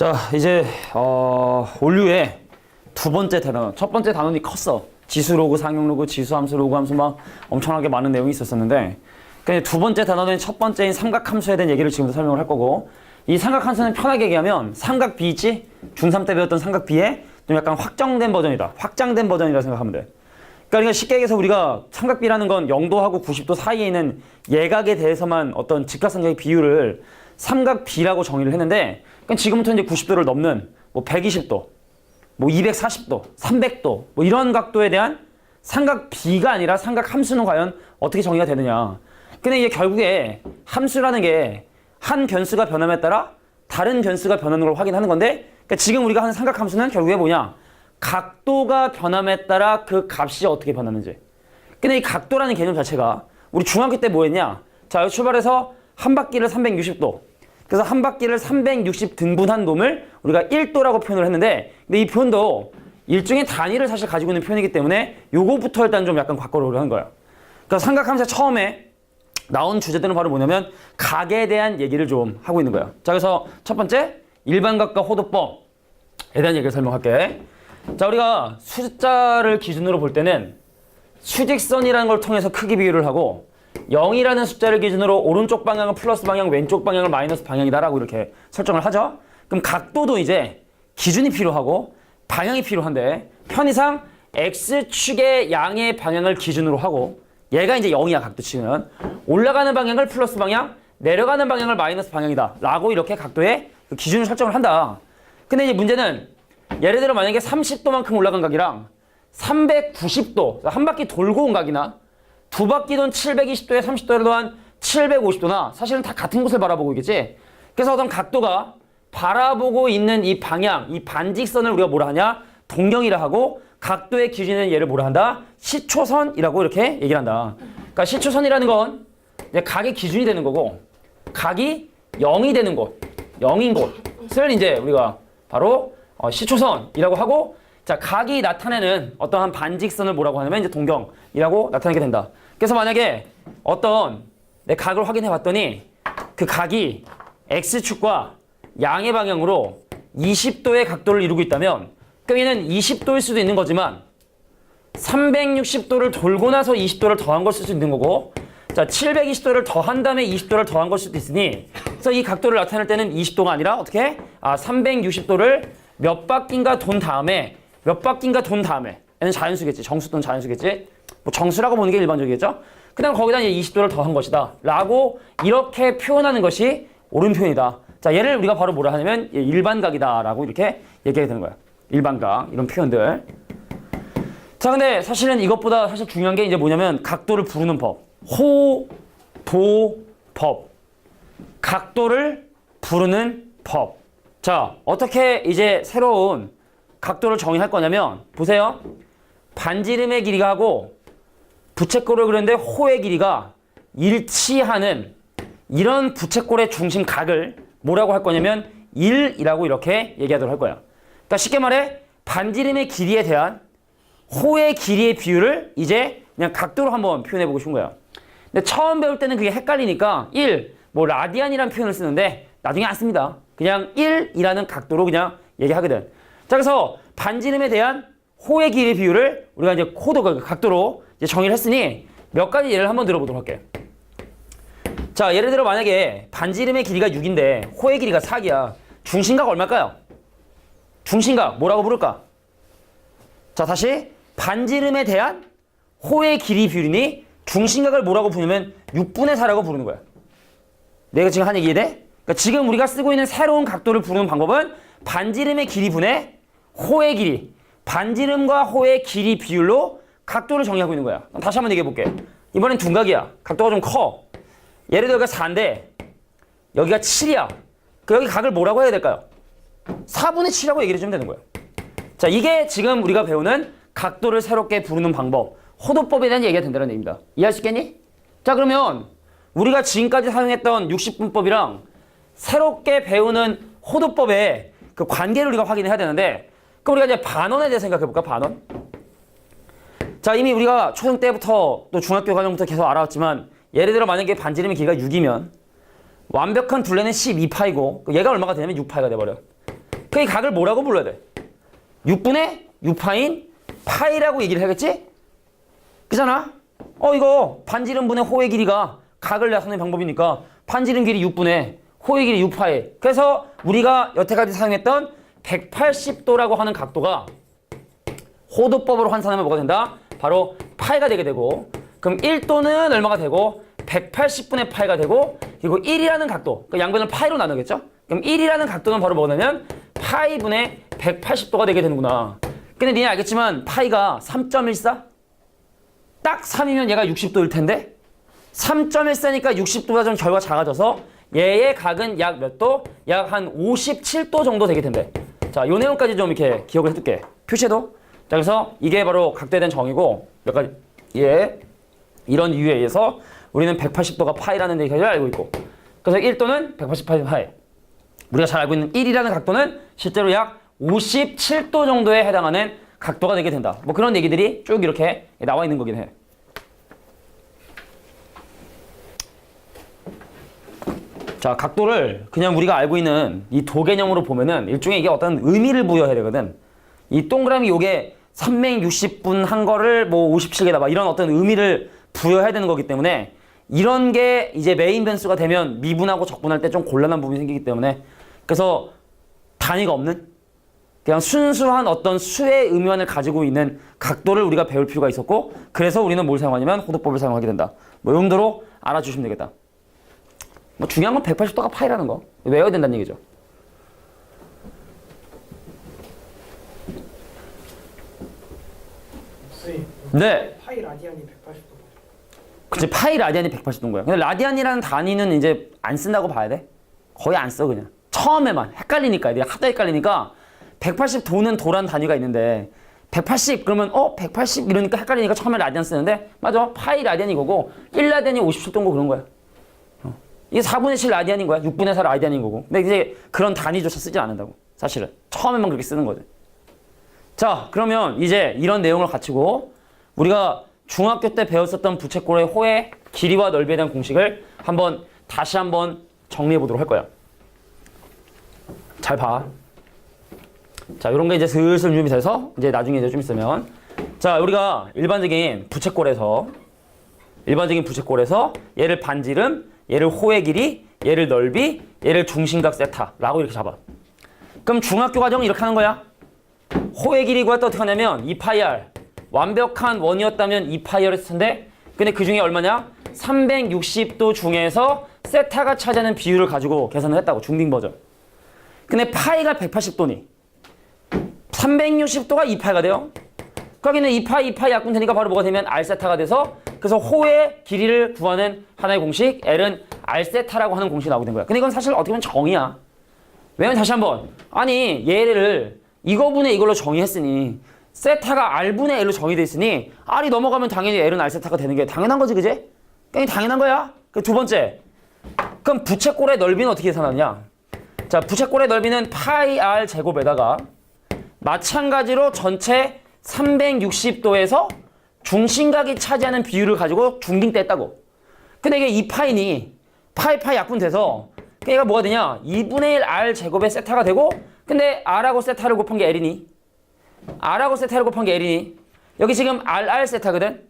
자, 이제 온류의 두 번째 단원, 첫 번째 단원이 컸어. 지수 로그, 상용 로그, 지수 함수, 로그 함수 막 엄청나게 많은 내용이 있었었는데, 그러니까 두 번째 단원은 첫 번째인 삼각함수에 대한 얘기를 지금부터 설명을 할 거고, 이 삼각함수는 편하게 얘기하면 삼각 B 있지? 중3 때 배웠던 삼각 B의 좀 약간 확정된 버전이다. 확장된 버전이라 생각하면 돼. 그러니까 쉽게 얘기해서 우리가 삼각 B라는 건 0도하고 90도 사이에 있는 예각에 대해서만 어떤 직각삼각의 비율을 삼각 B라고 정의를 했는데, 그러니까 지금부터 이제 90도를 넘는 뭐 120도, 뭐 240도, 300도, 뭐 이런 각도에 대한 삼각 B가 아니라 삼각 함수는 과연 어떻게 정의가 되느냐. 근데 이게 결국에 함수라는 게 한 변수가 변함에 따라 다른 변수가 변하는 걸 확인하는 건데, 그러니까 지금 우리가 하는 삼각 함수는 결국에 뭐냐? 각도가 변함에 따라 그 값이 어떻게 변하는지. 근데 이 각도라는 개념 자체가 우리 중학교 때 뭐 했냐? 자, 여기 출발해서 한 바퀴를 360도. 그래서 한 바퀴를 360 등분한 놈을 우리가 1도라고 표현을 했는데, 근데 이 표현도 일종의 단위를 사실 가지고 있는 표현이기 때문에 요거부터 일단 좀 약간 바꿔보려고 한 거야. 그러니까 삼각함수 처음에 나온 주제들은 바로 뭐냐면 각에 대한 얘기를 좀 하고 있는 거야. 자, 그래서 첫 번째 일반각과 호도법에 대한 얘기를 설명할게. 자, 우리가 숫자를 기준으로 볼 때는 수직선이라는 걸 통해서 크기 비율을 하고, 0이라는 숫자를 기준으로 오른쪽 방향은 플러스 방향, 왼쪽 방향은 마이너스 방향이다라고 이렇게 설정을 하죠. 그럼 각도도 이제 기준이 필요하고 방향이 필요한데, 편의상 X축의 양의 방향을 기준으로 하고, 얘가 이제 0이야, 각도치는. 올라가는 방향을 플러스 방향, 내려가는 방향을 마이너스 방향이다 라고 이렇게 각도의 그 기준을 설정을 한다. 근데 이제 문제는 예를 들어 만약에 30도만큼 올라간 각이랑 390도, 한 바퀴 돌고 온 각이나 두 바퀴 돈 720도에 30도를 더한 750도나 사실은 다 같은 곳을 바라보고 있겠지. 그래서 어떤 각도가 바라보고 있는 이 방향, 이 반직선을 우리가 뭐라 하냐? 동경이라 하고, 각도의 기준은 얘를 뭐라 한다? 시초선이라고 이렇게 얘기를 한다. 그러니까 시초선이라는 건 이제 각의 기준이 되는 거고, 각이 0이 되는 곳, 0인 곳을 이제 우리가 바로 시초선이라고 하고, 자, 각이 나타내는 어떠한 반직선을 뭐라고 하냐면 이제 동경이라고 나타내게 된다. 그래서 만약에 어떤 내 각을 확인해 봤더니 그 각이 X축과 양의 방향으로 20도의 각도를 이루고 있다면, 얘는 20도일 수도 있는 거지만 360도를 돌고 나서 20도를 더한 걸 쓸 수 있는 거고, 자, 720도를 더한 다음에 20도를 더한 걸 수도 있으니, 그래서 이 각도를 나타낼 때는 20도가 아니라 어떻게? 360도를 몇 바퀴인가 돈 다음에, 몇 바퀴인가 돈 다음에, 얘는 자연수겠지. 정수 또는 자연수겠지. 뭐 정수라고 보는 게 일반적이겠죠. 그다음 거기다 이제 20도를 더한 것이다 라고 이렇게 표현하는 것이 옳은 표현이다. 자, 얘를 우리가 바로 뭐라 하냐면 일반각이다 라고 이렇게 얘기하게 되는 거야. 일반각, 이런 표현들. 자, 근데 사실은 이것보다 사실 중요한 게 이제 뭐냐면 각도를 부르는 법. 호, 도, 법. 각도를 부르는 법. 자, 어떻게 이제 새로운 각도를 정의할 거냐면, 보세요. 반지름의 길이가 하고 부채꼴을 그렸는데 호의 길이가 일치하는 이런 부채꼴의 중심 각을 뭐라고 할 거냐면 1이라고 이렇게 얘기하도록 할 거야. 그러니까 쉽게 말해 반지름의 길이에 대한 호의 길이의 비율을 이제 그냥 각도로 한번 표현해보고 싶은 거야. 근데 처음 배울 때는 그게 헷갈리니까 뭐 라디안이라는 표현을 쓰는데 나중에 안 씁니다. 그냥 1이라는 각도로 그냥 얘기하거든. 자, 그래서 반지름에 대한 호의 길이 비율을 우리가 이제 각도로 이제 정의를 했으니 몇 가지 예를 한번 들어보도록 할게. 자, 예를 들어 만약에 반지름의 길이가 6인데 호의 길이가 4기야. 중심각 얼마일까요? 중심각 뭐라고 부를까? 자, 다시 반지름에 대한 호의 길이 비율이니 중심각을 뭐라고 부르면 6분의 4라고 부르는 거야. 내가 지금 한 얘기 이해돼? 그러니까 지금 우리가 쓰고 있는 새로운 각도를 부르는 방법은 반지름의 길이 분의 호의 길이, 반지름과 호의 길이 비율로 각도를 정의하고 있는 거야. 다시 한번 얘기해 볼게. 이번엔 둔각이야. 각도가 좀 커. 예를 들어 여기가 4인데 여기가 7이야. 여기 각을 뭐라고 해야 될까요? 4분의 7이라고 얘기를 해주면 되는 거야. 자, 이게 지금 우리가 배우는 각도를 새롭게 부르는 방법, 호도법에 대한 얘기가 된다는 얘기입니다. 이해할 수 있겠니? 자, 그러면 우리가 지금까지 사용했던 60분법이랑 새롭게 배우는 호도법의 그 관계를 우리가 확인해야 되는데, 그럼 우리가 이제 반원에 대해 생각해 볼까? 반원. 자, 이미 우리가 초등 때부터 또 중학교 과정부터 계속 알아왔지만, 예를 들어 만약에 반지름의 길이가 6이면 완벽한 둘레는 12파이고 얘가 얼마가 되냐면 6파이가 돼버려. 그 각을 뭐라고 불러야 돼? 6분의 6파인 파이라고 얘기를 하겠지? 그잖아? 이거 반지름분의 호의 길이가 각을 나타내는 방법이니까 반지름 길이 6분의 호의 길이 6파이. 그래서 우리가 여태까지 사용했던 180도라고 하는 각도가 호도법으로 환산하면 뭐가 된다? 바로 파이가 되게 되고, 그럼 1도는 얼마가 되고 180분의 파이가 되고, 그리고 1이라는 각도, 그 양변을 파이로 나누겠죠? 그럼 1이라는 각도는 바로 뭐냐면 파이분의 180도가 되게 되는구나. 근데 니네 알겠지만 파이가 3.14? 딱 3이면 얘가 60도일 텐데 3.14니까 60도보다 좀 결과 작아져서 얘의 각은 약 몇 도? 약 한 57도 정도 되게 된대. 자, 요 내용까지 좀 이렇게 기억을 해둘게. 표시해도. 자, 그래서 이게 바로 각도에 대한 정의고, 몇 가지 이런 이유에 의해서 우리는 180도가 파이라는 얘기를 알고 있고, 그래서 1도는 180파이 파이. 우리가 잘 알고 있는 1이라는 각도는 실제로 약 57도 정도에 해당하는 각도가 되게 된다. 뭐 그런 얘기들이 쭉 이렇게 나와 있는 거긴 해. 자, 각도를 그냥 우리가 알고 있는 이 도 개념으로 보면은 일종의 이게 어떤 의미를 부여해야 되거든. 이 동그라미 요게 360분 한 거를 뭐 57개다 막 이런 어떤 의미를 부여해야 되는 거기 때문에 이런 게 이제 메인 변수가 되면 미분하고 적분할 때 좀 곤란한 부분이 생기기 때문에, 그래서 단위가 없는 그냥 순수한 어떤 수의 의미만을 가지고 있는 각도를 우리가 배울 필요가 있었고, 그래서 우리는 뭘 사용하냐면 호도법을 사용하게 된다. 뭐 이 정도로 알아주시면 되겠다. 뭐 중요한 건 180도가 파이라는 거 외워야 된다는 얘기죠. 선생님, 네. 파이 라디안이 180도. 그치, 파이 라디안이 180도인 거야. 근데 라디안이라는 단위는 이제 안 쓴다고 봐야 돼. 거의 안 써, 그냥. 처음에만 헷갈리니까, 애들이 하도 헷갈리니까 180도는 도란 단위가 있는데 180 그러면 180 이러니까 헷갈리니까 처음에 라디안 쓰는데, 맞아, 파이 라디안이 거고 1라디안이 57도인 거 그런 거야. 이게 4분의 7 라디안인 거야. 6분의 4 라디안인 거고. 근데 이제 그런 단위조차 쓰지 않는다고, 사실은. 처음에만 그렇게 쓰는 거지. 자, 그러면 이제 이런 내용을 갖추고 우리가 중학교 때 배웠었던 부채꼴의 호의 길이와 넓이에 대한 공식을 다시 한번 정리해 보도록 할 거야. 잘 봐. 자, 요런 게 이제 슬슬 준비 돼서 이제 나중에 이제 좀 있으면, 자, 우리가 일반적인 부채꼴에서 얘를 반지름, 얘를 호의 길이, 얘를 넓이, 얘를 중심각 세타라고 이렇게 잡아. 그럼 중학교 과정은 이렇게 하는 거야. 호의 길이 구할 때 어떻게 하냐면 2파이r, 완벽한 원이었다면 2파이r 했을 텐데, 근데 그 중에 얼마냐? 360도 중에서 세타가 차지하는 비율을 가지고 계산을 했다고, 중딩 버전. 근데 파이가 180도니 360도가 2파이가 돼요. 거기는 2파이 약분 되니까 바로 뭐가 되면 r세타가 돼서, 그래서 호의 길이를 구하는 하나의 공식 L은 r세타라고 하는 공식이 나오게 된 거야. 근데 이건 사실 어떻게 보면 정의야. 왜냐면 다시 한번, 아니 얘를 이거분의 이걸로 정의했으니 세타가 r분의 L로 정의돼 있으니 r이 넘어가면 당연히 L은 r세타가 되는 게 당연한 거지, 그지? 그냥 당연한 거야. 그 두 번째, 그럼 부채꼴의 넓이는 어떻게 계산하느냐? 자, 부채꼴의 넓이는 파이 r 제곱에다가 마찬가지로 전체 360도에서 중심각이 차지하는 비율을 가지고 중딩 때 했다고. 근데 이게 2파이니 파이 약분돼서 얘가 뭐가 되냐? 2분의 1 r 제곱의 세타가 되고, 근데 r하고 세타를 곱한 게 L이니, r하고 세타를 곱한 게 L이니, 여기 지금 r 세타거든?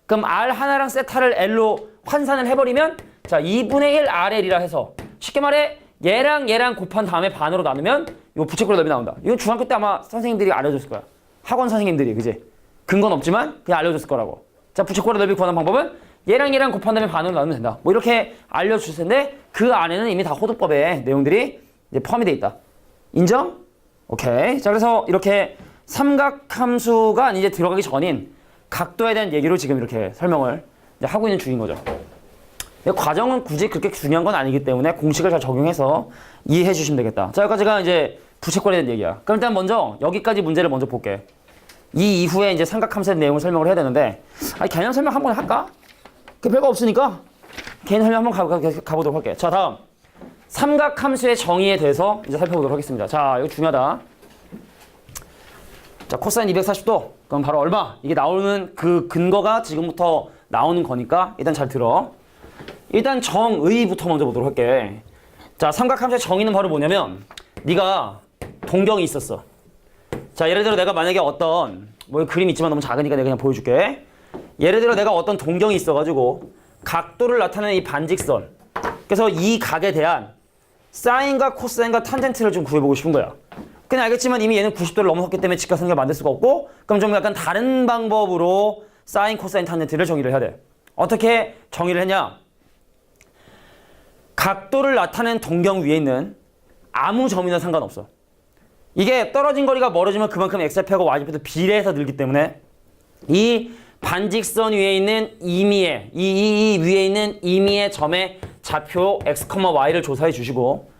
그럼 r 하나랑 세타를 L로 환산을 해버리면, 자, 2분의 1 rL이라 해서 쉽게 말해 얘랑 곱한 다음에 반으로 나누면 이거 부채꼴의 넓이 나온다. 이거 중학교 때 아마 선생님들이 알려줬을 거야. 학원 선생님들이, 그지? 근거는 없지만 그냥 알려줬을 거라고. 자, 부채꼴의 넓이 구하는 방법은 얘랑 곱한 다음에 반으로 나누면 된다. 뭐 이렇게 알려줄 텐데 그 안에는 이미 다 호도법의 내용들이 이제 포함이 돼 있다. 인정? 오케이. 자, 그래서 이렇게 삼각함수가 이제 들어가기 전인 각도에 대한 얘기로 지금 이렇게 설명을 이제 하고 있는 중인 거죠. 과정은 굳이 그렇게 중요한 건 아니기 때문에 공식을 잘 적용해서 이해해 주시면 되겠다. 자, 여기까지가 이제 부채꼴에 대한 얘기야. 그럼 일단 먼저 여기까지 문제를 먼저 볼게. 이 이후에 이제 삼각함수의 내용을 설명을 해야 되는데, 개념 설명 한번 할까? 그 별거 없으니까 개념 설명 한번 가보도록 할게. 자, 다음 삼각함수의 정의에 대해서 이제 살펴보도록 하겠습니다. 자, 이거 중요하다. 자, 코사인 240도. 그럼 바로 얼마? 이게 나오는 그 근거가 지금부터 나오는 거니까 일단 잘 들어. 일단 정의부터 먼저 보도록 할게. 자, 삼각함수의 정의는 바로 뭐냐면, 네가 동경이 있었어. 자, 예를 들어 내가 만약에 어떤 뭐 그림 있지만 너무 작으니까 내가 그냥 보여줄게. 예를 들어 내가 어떤 동경이 있어가지고 각도를 나타내는 이 반직선. 그래서 이 각에 대한 사인과 코사인과 탄젠트를 좀 구해보고 싶은 거야. 그냥 알겠지만 이미 얘는 90도를 넘어섰기 때문에 직각삼각을 만들 수가 없고, 그럼 좀 약간 다른 방법으로 사인, 코사인, 탄젠트를 정의를 해야 돼. 어떻게 정의를 했냐? 각도를 나타내는 동경 위에 있는 아무 점이나 상관없어. 이게 떨어진 거리가 멀어지면 그만큼 x좌표하고 y좌표도 비례해서 늘기 때문에 이 반직선 위에 있는 임의의 이 위에 있는 임의의 점의 좌표 x, y를 조사해 주시고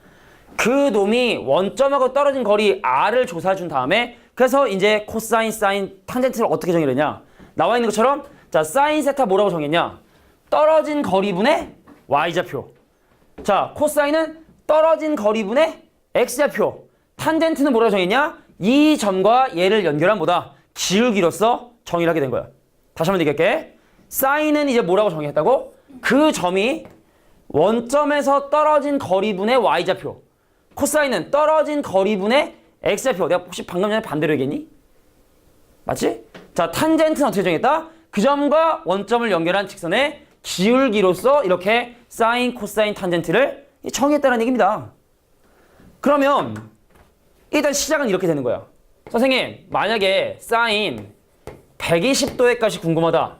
그 놈이 원점하고 떨어진 거리 r을 조사해 준 다음에 그래서 이제 코사인, 사인, 탄젠트를 어떻게 정의를 했냐? 나와 있는 것처럼 자, 사인 세타 뭐라고 정했냐? 떨어진 거리분의 y좌표. 자, 코사인은 떨어진 거리분의 x좌표. 탄젠트는 뭐라고 정했냐? 이 점과 얘를 연결한 뭐다? 기울기로서 정의를 하게 된 거야. 다시 한번 얘기할게. 사인은 이제 뭐라고 정의했다고? 그 점이 원점에서 떨어진 거리분의 y좌표. 코사인은 떨어진 거리분의 x좌표. 내가 혹시 방금 전에 반대로 얘기했니? 맞지? 자, 탄젠트는 어떻게 정했다? 그 점과 원점을 연결한 직선의 기울기로서 이렇게 사인, 코사인, 탄젠트를 정의했다는 얘기입니다. 그러면 일단 시작은 이렇게 되는 거야. 선생님, 만약에 사인 120도의 값이 궁금하다.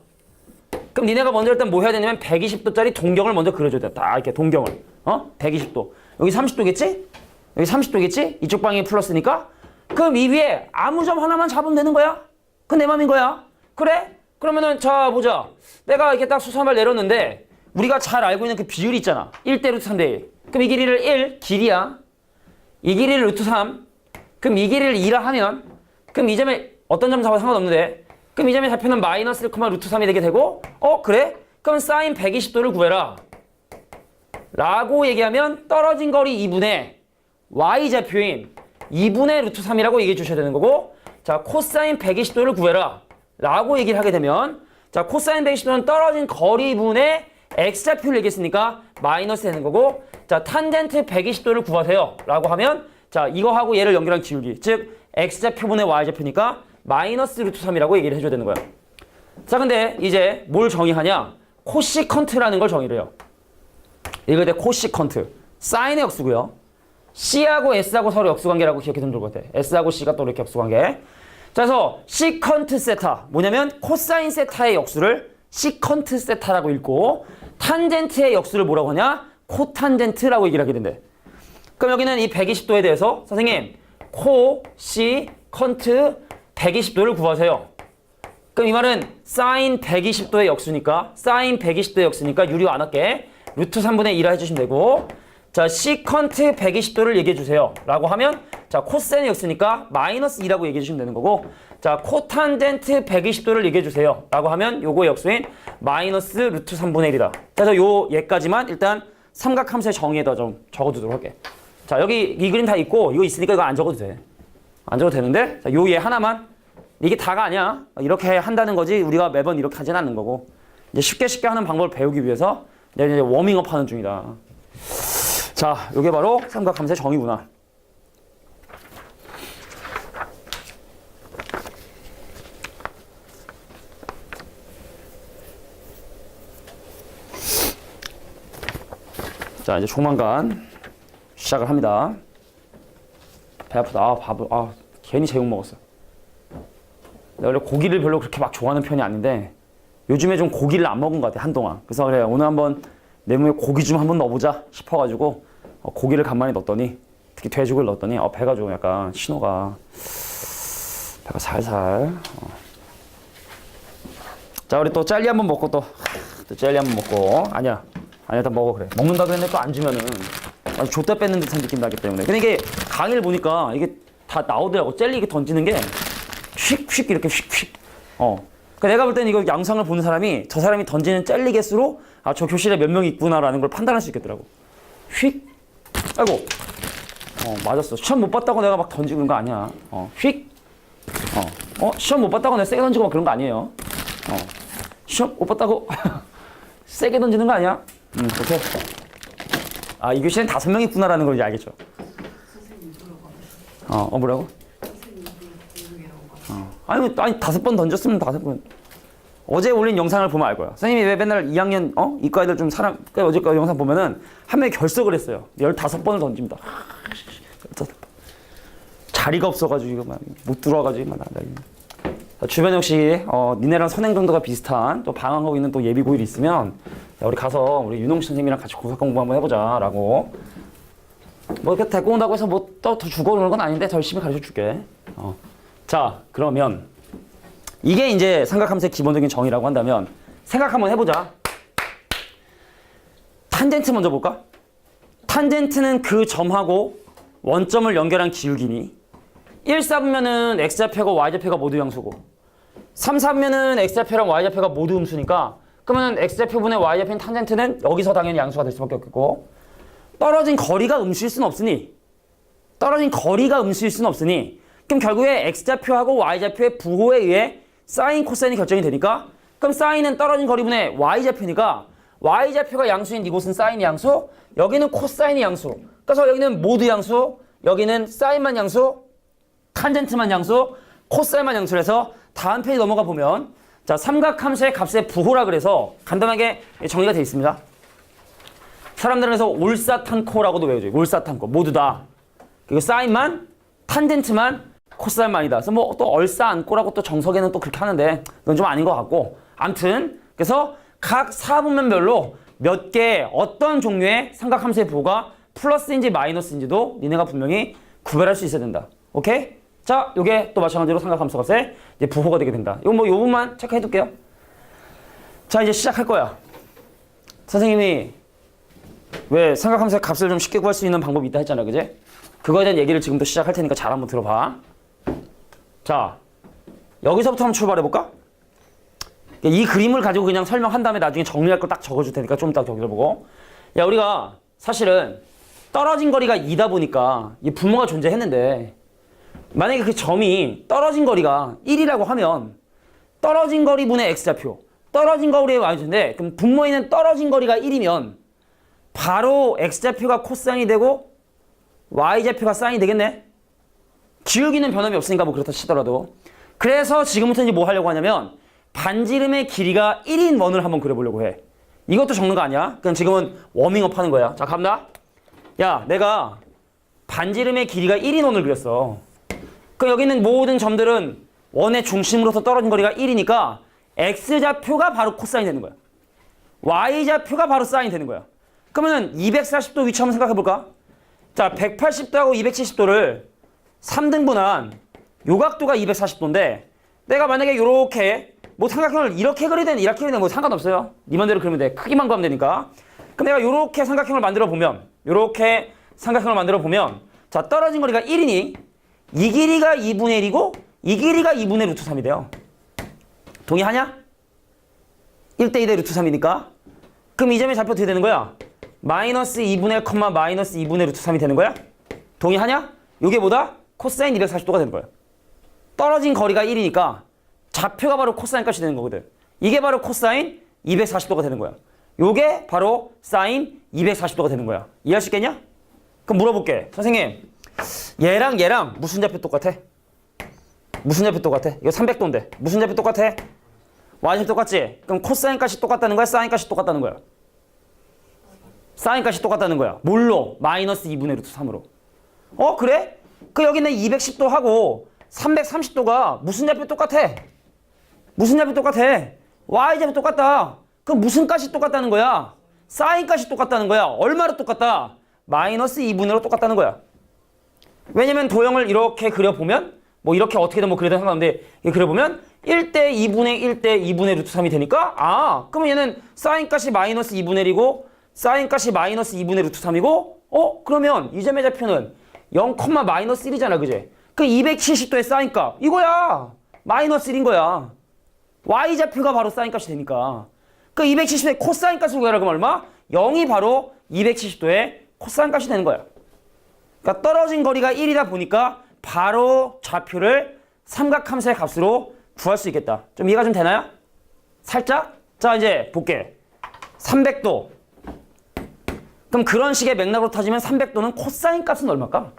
그럼 니네가 먼저 일단 뭐 해야 되냐면 120도짜리 동경을 먼저 그려줘야 돼. 딱 이렇게 동경을. 120도. 여기 30도겠지? 여기 30도겠지? 이쪽 방향이 플러스니까? 그럼 이 위에 아무 점 하나만 잡으면 되는 거야. 그건 내 맘인 거야. 그래? 그러면은 자 보자. 내가 이렇게 딱 수산발 내렸는데 우리가 잘 알고 있는 그 비율이 있잖아. 1대 루트 3대 1. 그럼 이 길이를 1, 길이야. 이 길이를 루트 3. 그럼 이 길이를 2라 하면 그럼 이 점에 어떤 점 잡아도 상관없는데 그럼 이 점의 좌표는 마이너스 1, 루트 3이 되게 되고 그래? 그럼 사인 120도를 구해라. 라고 얘기하면 떨어진 거리 2분의 y좌표인 2분의 루트 3이라고 얘기해 주셔야 되는 거고 자 코사인 120도를 구해라. 라고 얘기를 하게 되면 자 코사인 120도는 떨어진 거리분의 x좌표를 얘기했으니까 마이너스 되는 거고 자 탄젠트 120도를 구하세요. 라고 하면 자 이거하고 얘를 연결한 기울기 즉 x좌표분의 y좌표니까 마이너스 루트 3이라고 얘기를 해줘야 되는 거야. 자 근데 이제 뭘 정의하냐? 코시컨트라는 걸 정의를 해요. 이거 때 코시컨트 사인의 역수고요. C하고 S하고 서로 역수관계라고 기억해두면 좋을 것 같아. S하고 C가 또 이렇게 역수관계. 자 그래서 시컨트 세타 뭐냐면 코사인 세타의 역수를 시컨트 세타라고 읽고 탄젠트의 역수를 뭐라고 하냐? 코탄젠트라고 얘기를 하게 된대. 그럼 여기는 이 120도에 대해서 선생님 코시컨트 120도를 구하세요. 그럼 이 말은 사인 120도의 역수니까 사인 120도의 역수니까 유리 안 할게. 루트 3분의 2라 해주시면 되고 자 시컨트 120도를 얘기해 주세요. 라고 하면 자 코사인의 역수니까 마이너스 2라고 얘기해 주시면 되는 거고 자 코탄젠트 120도를 얘기해 주세요. 라고 하면 요거의 역수인 마이너스 루트 3분의 1이다. 그래서 요 얘까지만 일단 삼각함수의 정의에다 좀 적어두도록 할게. 자 여기 이 그림 다 있고 이거 있으니까 이거 안 적어도 돼. 안 적어도 되는데 자, 요 얘 하나만 이게 다가 아니야. 이렇게 한다는 거지 우리가 매번 이렇게 하진 않는 거고 이제 쉽게 하는 방법을 배우기 위해서 내가 이제 워밍업 하는 중이다. 자 요게 바로 삼각함수의 정의구나. 자 이제 조만간 시작을 합니다. 배 아프다. 괜히 제육 먹었어. 내가 원래 고기를 별로 그렇게 막 좋아하는 편이 아닌데 요즘에 좀 고기를 안 먹은 것 같아 한동안. 그래서 그래 오늘 한번 내 몸에 고기 좀 한번 넣어보자 싶어가지고 고기를 간만에 넣었더니 특히 돼지고기를 넣었더니 배가 좀 약간 신호가 배가 살살 자 우리 또 젤리 한번 먹고 또 젤리 한번 먹고 아니야 일단 먹어. 그래 먹는다 그랬는데 또 안 주면은 아주 좆대 뺏는 듯한 느낌 나기 때문에. 근데 이게 강의를 보니까 이게 다 나오더라고. 젤리 이렇게 던지는 게 휙휙 이렇게 휙휙. 그러니까 내가 볼 때는 이거 영상을 보는 사람이 저 사람이 던지는 젤리 개수로 저 교실에 몇 명 있구나라는 걸 판단할 수 있겠더라고. 휙. 아이고. 맞았어. 시험 못 봤다고 내가 막 던지고 그런 거 아니야. 휙. 시험 못 봤다고 내가 세게 던지고 막 그런 거 아니에요. 시험 못 봤다고 세게 던지는 거 아니야? 오케이. 이 교실엔 5명 있구나라는 걸 이제 알겠죠. 뭐라고? 아니 5번 던졌으면 5번. 어제 올린 영상을 보면 알 거야. 선생님이 왜 맨날 2학년 이과 애들 좀 어제 거 영상 보면은 한 명이 결석을 했어요. 15번을 던집니다. 15번. 자리가 없어가지고 이거 막 못 들어와가지고 막 주변에 혹시 니네랑 선행 정도가 비슷한 또 방황하고 있는 또 예비 고일이 있으면 야, 우리 가서 우리 윤홍식 선생님이랑 같이 고사 공부 한번 해보자라고. 뭐 이렇게 데리고 온다고 해서 뭐 또 죽어 오는 건 아닌데 더 열심히 가르쳐 줄게. 자 그러면 이게 이제 삼각함수의 기본적인 정의라고 한다면 생각 한번 해보자. 탄젠트 먼저 볼까? 탄젠트는 그 점하고 원점을 연결한 기울기니 1, 4분면은 x좌표가 y좌표가 모두 양수고 3, 4분면은 x좌표랑 y좌표가 모두 음수니까 그러면 x좌표분의 y좌표인 탄젠트는 여기서 당연히 양수가 될 수밖에 없겠고 떨어진 거리가 음수일 수는 없으니 그럼 결국에 x좌표하고 y좌표의 부호에 의해 사인, 코사인이 결정이 되니까 그럼 사인은 떨어진 거리분의 y좌표니까 y좌표가 양수인 이곳은 사인이 양수, 여기는 코사인이 양수. 그래서 여기는 모두 양수, 여기는 사인만 양수, 탄젠트만 양수, 코사인만 양수를 해서 다음 페이지 넘어가 보면 자 삼각함수의 값의 부호라 그래서 간단하게 정리가 되어 있습니다. 사람들은 그래서 올사탄코라고도 외워줘요. 올사탄코 모두 다. 그리고 사인만, 탄젠트만, 코사인만이다. 그래서 뭐 또 얼싸안고라고 또 정석에는 또 그렇게 하는데 그건 좀 아닌 것 같고 아무튼 그래서 각 사분면별로 몇 개 어떤 종류의 삼각함수의 부호가 플러스인지 마이너스인지도 니네가 분명히 구별할 수 있어야 된다. 오케이? 자, 요게 또 마찬가지로 삼각함수 값의 이제 부호가 되게 된다. 이거 뭐 요 부분만 체크해 둘게요. 자, 이제 시작할 거야. 선생님이 왜 삼각함수의 값을 좀 쉽게 구할 수 있는 방법이 있다 했잖아, 그제? 그거에 대한 얘기를 지금부터 시작할 테니까 잘 한번 들어봐. 자, 여기서부터 한번 출발해볼까? 이 그림을 가지고 그냥 설명한 다음에 나중에 정리할 걸 딱 적어줄 테니까 좀 이따 적어보고. 야, 우리가 사실은 떨어진 거리가 2다 보니까 이 분모가 존재했는데 만약에 그 점이 떨어진 거리가 1이라고 하면 떨어진 거리분의 x좌표, 떨어진 거리의 y좌표인데 그럼 분모에 있는 떨어진 거리가 1이면 바로 x좌표가 코사인이 되고 y좌표가 사인이 되겠네? 기울기는 변함이 없으니까 뭐 그렇다 치더라도. 그래서 지금부터 이제 뭐 하려고 하냐면 반지름의 길이가 1인 원을 한번 그려보려고 해. 이것도 적는 거 아니야? 그냥 지금은 워밍업 하는 거야. 자, 갑니다. 야, 내가 반지름의 길이가 1인 원을 그렸어. 그럼 여기 있는 모든 점들은 원의 중심으로서 떨어진 거리가 1이니까 x좌표가 바로 코사인 되는 거야. y좌표가 바로 사인 되는 거야. 그러면 240도 위치 한번 생각해 볼까? 자, 180도하고 270도를 3등분한 요 각도가 240도인데 내가 만약에 이렇게 뭐 삼각형을 이렇게 그리든 이렇게 그리든 뭐 상관없어요. 네 맘대로 그리면 돼. 크기만 구하면 되니까. 그럼 내가 이렇게 삼각형을 만들어 보면 자, 떨어진 거리가 1이니 이 길이가 2분의 1이고 이 길이가 2분의 루트 3이 돼요. 동의하냐? 1대2대 루트 3이니까. 그럼 이 점의 좌표 어떻게 되는 거야? 마이너스 2분의 1, 마이너스 2분의 루트 3이 되는 거야? 동의하냐? 이게 뭐다? 코사인 240도가 되는 거야. 떨어진 거리가 1이니까 좌표가 바로 코사인 값이 되는 거거든. 이게 바로 코사인 240도가 되는 거야. 요게 바로 사인 240도가 되는 거야. 이해할 수 있겠냐? 그럼 물어볼게. 선생님, 얘랑 무슨 좌표 똑같아? 무슨 좌표 똑같아? 이거 300도인데 무슨 좌표 똑같아? y좌표 똑같지? 그럼 코사인 값이 똑같다는 거야? 사인 값이 똑같다는 거야? 사인 값이 똑같다는 거야. 뭘로? 마이너스 2분의 루트 3으로. 그래? 그 여기는 210도 하고 330도가 무슨 좌표 똑같아? 무슨 좌표 똑같아? y좌표 똑같다. 그럼 무슨 값이 똑같다는 거야? 사인 값이 똑같다는 거야. 얼마로 똑같다? 마이너스 2분의로 똑같다는 거야. 왜냐면 도형을 이렇게 그려보면 뭐 이렇게 어떻게든 뭐 그려도 상관없는데 그려보면 1대 2분의 1대 2분의 루트 3이 되니까 그러면 얘는 사인 값이 마이너스 2분의 1이고 사인 값이 마이너스 2분의 루트 3이고 그러면 이 점의 좌표는 0, 마이너스 1이잖아, 그제? 그 270도의 사인 값 이거야. 마이너스 1인 거야. y좌표가 바로 사인 값이 되니까 그 270도의 코사인 값을 구하라 그러면 얼마? 0이 바로 270도의 코사인 값이 되는 거야. 그러니까 떨어진 거리가 1이다 보니까 바로 좌표를 삼각함수의 값으로 구할 수 있겠다. 좀 이해가 좀 되나요? 살짝? 자, 이제 볼게. 300도. 그럼 그런 식의 맥락으로 따지면 300도는 코사인 값은 얼마일까?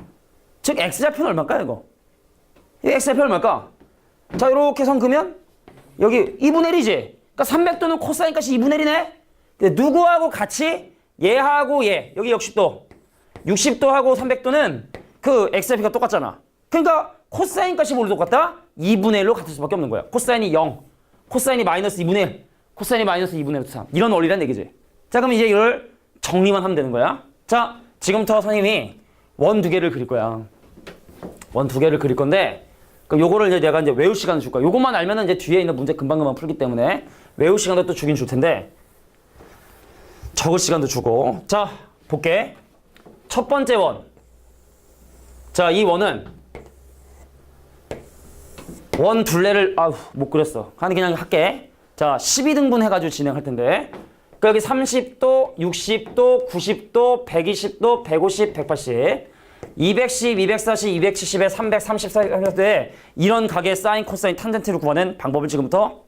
즉 x좌표는 얼마일까 이거? 이 x좌표 얼마일까? 자 이렇게 선 그으면 여기 2분의 1이지. 그러니까 300도는 코사인 값이 2분의 1이네. 근데 누구하고 같이 얘하고 얘 여기 60도 60도하고 300도는 그 x좌표가 똑같잖아. 그러니까 코사인 값이 뭘로 똑같다? 2분의 1로 같을 수밖에 없는 거야. 코사인이 0, 코사인이 마이너스 2분의 1, 코사인이 마이너스 2분의 1, 3 이런 원리란 얘기지. 자 그럼 이제 이걸 정리만 하면 되는 거야. 자 지금부터 선생님이 원 두 개를 그릴 거야. 원 두 개를 그릴 건데 그럼 요거를 이제 내가 이제 외울 시간을 줄 거야. 요것만 알면은 이제 뒤에 있는 문제 금방금방 풀기 때문에 외울 시간도 또 주긴 줄 텐데 적을 시간도 주고. 자 볼게. 첫 번째 원. 자 이 원은 원 둘레를 못 그렸어. 그냥 할게. 자 12등분 해가지고 진행할 텐데 그 여기 30도, 60도, 90도, 120도, 150, 180 210, 240, 270에 334에 이런 각의 사인, 코사인, 탄젠트를 구하는 방법을 지금부터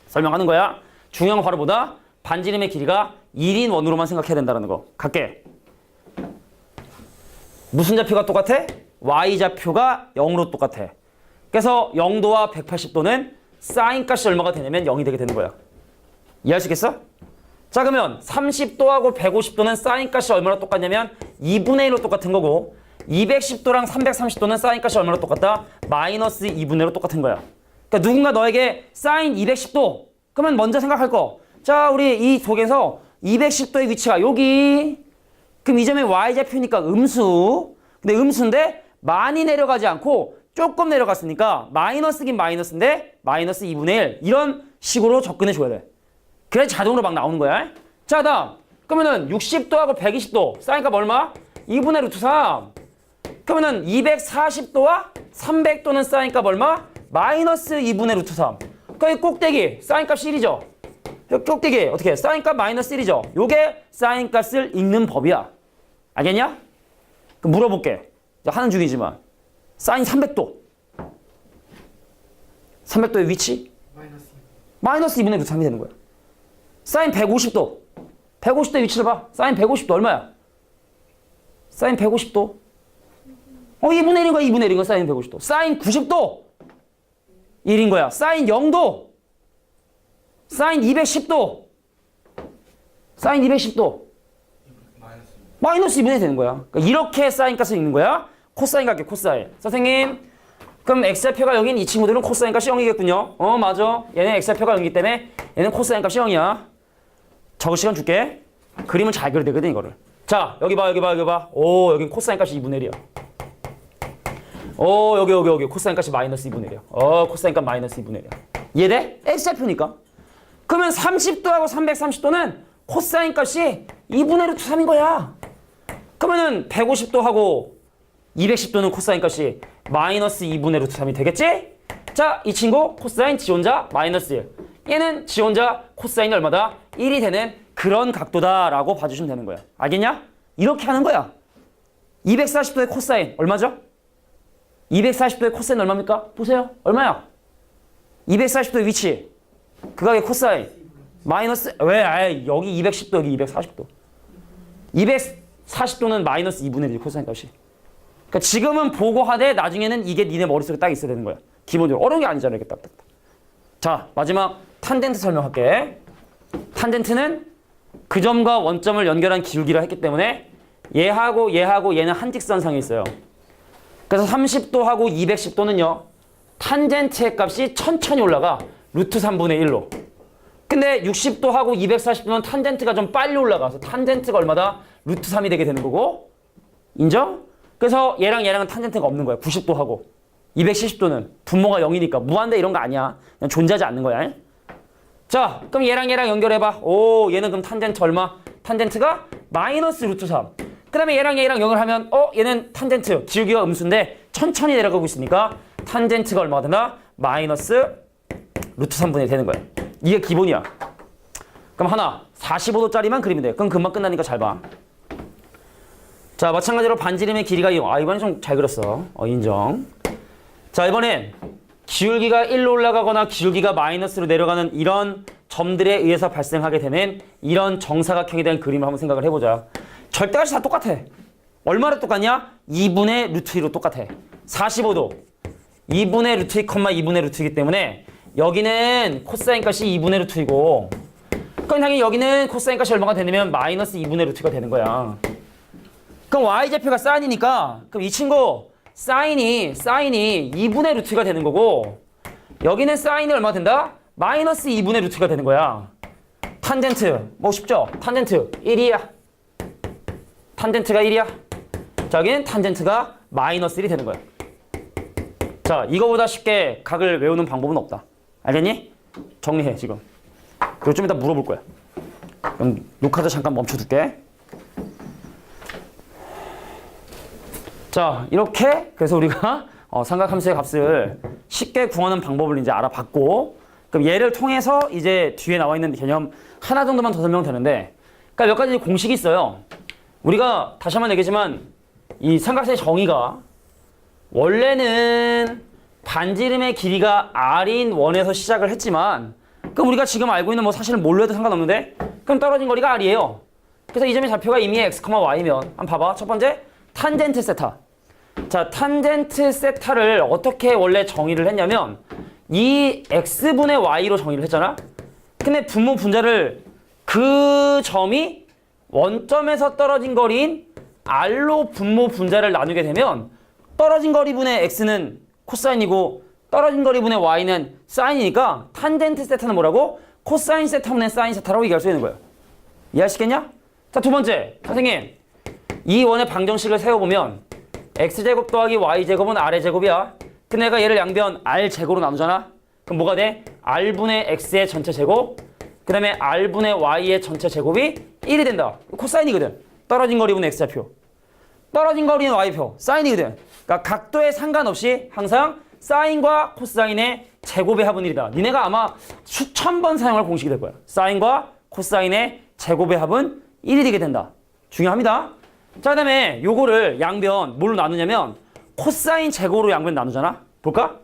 설명하는 거야. 중요한 건 바로 뭐다? 반지름의 길이가 1인 원으로만 생각해야 된다는 거. 갈게. 무슨 좌표가 똑같아? y좌표가 0으로 똑같아. 그래서 0도와 180도는 사인 값이 얼마가 되냐면 0이 되게 되는 거야. 이해할 수 있겠어? 자 그러면 30도하고 150도는 사인 값이 얼마나 똑같냐면 2분의 1로 똑같은 거고 210도랑 330도는 사인 값이 얼마나 똑같다? 마이너스 2분의 1로 똑같은 거야. 그러니까 누군가 너에게 사인 210도 그러면 먼저 생각할 거. 자 우리 이 속에서 210도의 위치가 여기. 그럼 이 점이 y좌표니까 음수. 근데 음수인데 많이 내려가지 않고 조금 내려갔으니까 마이너스긴 마이너스인데 마이너스 2분의 1 이런 식으로 접근해 줘야 돼. 그래 자동으로 막 나오는 거야. 자 다음 그러면은 60도하고 120도 사인값 얼마? 2분의 루트 3. 그러면은 240도와 300도는 사인값 얼마? 마이너스 2분의 루트 3. 그러니까 이 꼭대기 사인값 1이죠. 꼭대기 어떻게 해? 사인값 마이너스 1이죠. 요게 사인값을 읽는 법이야. 알겠냐? 그럼 물어볼게. 하는 중이지만 사인 300도 300도의 위치? 마이너스 2분의 루트 3이 되는 거야. 사인 150도 150도의 위치를 봐. 사인 150도 얼마야? 사인 150도 2분의 1인 거야. 2분의 1인 거야. 사인 150도. 사인 90도 1인 거야. 사인 0도 사인 210도 사인 210도 마이너스 2분의 1이 되는 거야. 그러니까 이렇게 사인 값을 읽는 거야. 코사인 갈게. 코사인. 선생님 그럼 x좌표가 0인 이 친구들은 코사인 값이 0이겠군요. 맞아. 얘는 x좌표가 0이기 때문에 얘는 코사인 값이 0이야. 적을 시간 줄게. 그림을 잘 그려야 되거든 이거를. 자 여기 봐 여기 봐 여기 봐. 오 여긴 코사인 값이 2분의 1이야. 여기 코사인 값이 마이너스 2분의 1이야. 코사인 값 마이너스 2분의 1이야. 이해돼? x좌표니까. 그러면 30도하고 330도는 코사인 값이 2분의 루트 3인 거야. 그러면은 150도하고 210도는 코사인 값이 마이너스 2분의 루트 3이 되겠지? 자, 이 친구 코사인 지 혼자 마이너스 1. 얘는 지 혼자 코사인이 얼마다? 1이 되는 그런 각도다라고 봐주시면 되는 거야. 알겠냐? 이렇게 하는 거야. 240도의 코사인 얼마죠? 240도의 코사인 얼마입니까? 보세요. 얼마야? 240도의 위치. 그각의 코사인. 마이너스 왜? 여기 210도 여기 240도. 240도는 마이너스 2분의 1 코사인 값이. 그러니까 지금은 보고 하되 나중에는 이게 니네 머릿속에 딱 있어야 되는 거야. 기본적으로. 어려운 게 아니잖아. 이렇게 딱. 자 마지막 탄젠트 설명할게. 탄젠트는 그 점과 원점을 연결한 기울기라 했기 때문에 얘하고 얘는 한직선상에 있어요. 그래서 30도하고 210도는요. 탄젠트의 값이 천천히 올라가. 루트 3분의 1로. 근데 60도하고 240도는 탄젠트가 좀 빨리 올라가서 탄젠트가 얼마다? 루트 3이 되게 되는 거고. 인정? 그래서 얘랑은 탄젠트가 없는 거야. 90도하고 270도는 분모가 0이니까 무한대 이런 거 아니야. 그냥 존재하지 않는 거야. 자 그럼 얘랑 연결해봐. 얘는 그럼 탄젠트 얼마? 탄젠트가 마이너스 루트 3. 그 다음에 얘랑 연결하면 얘는 탄젠트 기울기가 음수인데 천천히 내려가고 있으니까 탄젠트가 얼마가 되나? 마이너스 루트 3분의 1 되는 거야. 이게 기본이야. 그럼 하나 45도짜리만 그리면 돼. 그럼 금방 끝나니까 잘 봐. 자 마찬가지로 반지름의 길이가 이번엔 좀 잘 그렸어. 인정. 자 이번엔 기울기가 1로 올라가거나 기울기가 마이너스로 내려가는 이런 점들에 의해서 발생하게 되는 이런 정사각형에 대한 그림을 한번 생각을 해보자. 절대값이 다 똑같아. 얼마로 똑같냐? 2분의 루트 2로 똑같아. 45도. 2분의 루트 2, 2분의 루트 2이기 때문에 여기는 코사인 값이 2분의 루트 2고 그럼 당연히 여기는 코사인 값이 얼마가 되냐면 마이너스 2분의 루트 2가 되는 거야. 그럼 y좌표가 사인이니까 그럼 이 친구 사인이 2분의 루트 2가 되는 거고 여기는 사인이 얼마가 된다? 마이너스 2분의 루트 2가 되는 거야. 탄젠트 뭐 쉽죠? 탄젠트 1이야. 탄젠트가 1이야. 자, 여기는 탄젠트가 마이너스 1이 되는 거야. 자, 이거보다 쉽게 각을 외우는 방법은 없다. 알겠니? 정리해 지금. 그리고 좀 이따 물어볼 거야. 그럼 녹화도 잠깐 멈춰둘게. 자, 이렇게 그래서 우리가 삼각함수의 값을 쉽게 구하는 방법을 이제 알아봤고 그럼 얘를 통해서 이제 뒤에 나와 있는 개념 하나 정도만 더 설명되는데 그러니까 몇 가지 공식이 있어요. 우리가 다시 한번 얘기했지만 이 삼각형의 정의가 원래는 반지름의 길이가 r인 원에서 시작을 했지만 그럼 우리가 지금 알고 있는 뭐 사실은 뭘로 해도 상관없는데 그럼 떨어진 거리가 r이에요. 그래서 이 점의 좌표가 이미 x, y면 한번 봐봐. 첫 번째 탄젠트 세타. 자, 탄젠트 세타를 어떻게 원래 정의를 했냐면 이 x분의 y로 정의를 했잖아. 근데 분모 분자를 그 점이 원점에서 떨어진 거리인 r로 분모 분자를 나누게 되면 떨어진 거리분의 x는 코사인이고 떨어진 거리분의 y는 사인이니까 탄젠트 세타는 뭐라고? 코사인 세타분의 사인 세타라고 얘기할 수 있는 거예요. 이해하시겠냐? 자, 두 번째 선생님 이 원의 방정식을 세워보면 x제곱 더하기 y제곱은 r의 제곱이야. 근데 내가 얘를 양변 r제곱으로 나누잖아. 그럼 뭐가 돼? r분의 x의 전체 제곱 그 다음에 r분의 y의 전체 제곱이 1이 된다. 코사인이거든. 떨어진 거리분의 x좌표. 떨어진 거리는 y표. 사인이거든. 그러니까 각도에 상관없이 항상 사인과 코사인의 제곱의 합은 1이다. 니네가 아마 수천 번 사용할 공식이 될 거야. 사인과 코사인의 제곱의 합은 1이 되게 된다. 중요합니다. 자, 그 다음에 요거를 양변 뭘로 나누냐면 코사인 제곱으로 양변 나누잖아. 볼까?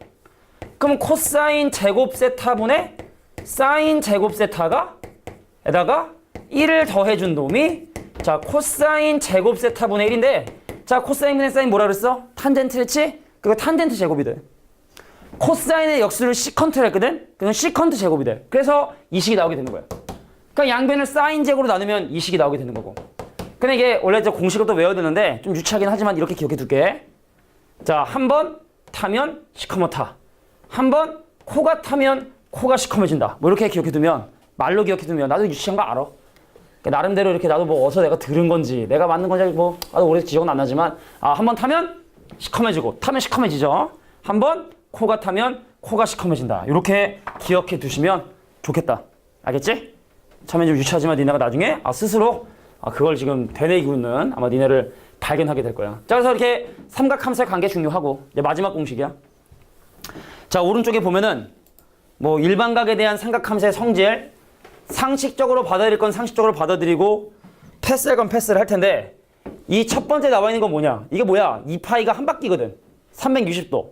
그럼 코사인 제곱 세타분의 사인 제곱 세타가 에다가 1을 더해준 놈이 자 코사인 제곱 세타분의 1인데 자 코사인분의 사인 뭐라 그랬어? 탄젠트랬지? 그거 탄젠트 제곱이 돼. 코사인의 역수를 시컨트를 했거든? 그건 시컨트 제곱이 돼. 그래서 이 식이 나오게 되는 거야. 그러니까 양변을 사인 제곱으로 나누면 이 식이 나오게 되는 거고. 근데 이게 원래 저 공식을 또 외워야 되는데 좀 유치하긴 하지만 이렇게 기억해 둘게. 자, 한 번 타면 시커먼 타. 한 번 코가 타면 코가 시커매진다. 뭐 이렇게 기억해 두면 말로 기억해 두면 나도 유치한 거 알아. 그러니까 나름대로 이렇게 나도 뭐 어디서 내가 들은 건지 내가 맞는 건지 뭐 나도 오래 지적은 안 나지만 한 번 타면 시커매지고 타면 시커매지죠. 한 번 코가 타면 코가 시커매진다. 이렇게 기억해 두시면 좋겠다. 알겠지? 처음엔 좀 유치하지만 니네가 나중에 스스로 그걸 지금 되뇌이고 있는 아마 니네를 발견하게 될 거야. 자, 그래서 이렇게 삼각함수의 관계 중요하고 이제 마지막 공식이야. 자, 오른쪽에 보면은 뭐 일반각에 대한 삼각함수의 성질 상식적으로 받아들일 건 상식적으로 받아들이고 패스할 건 패스를 할 텐데 이 첫 번째 나와 있는 건 뭐냐? 이게 뭐야? 이 파이가 한 바퀴거든. 360도.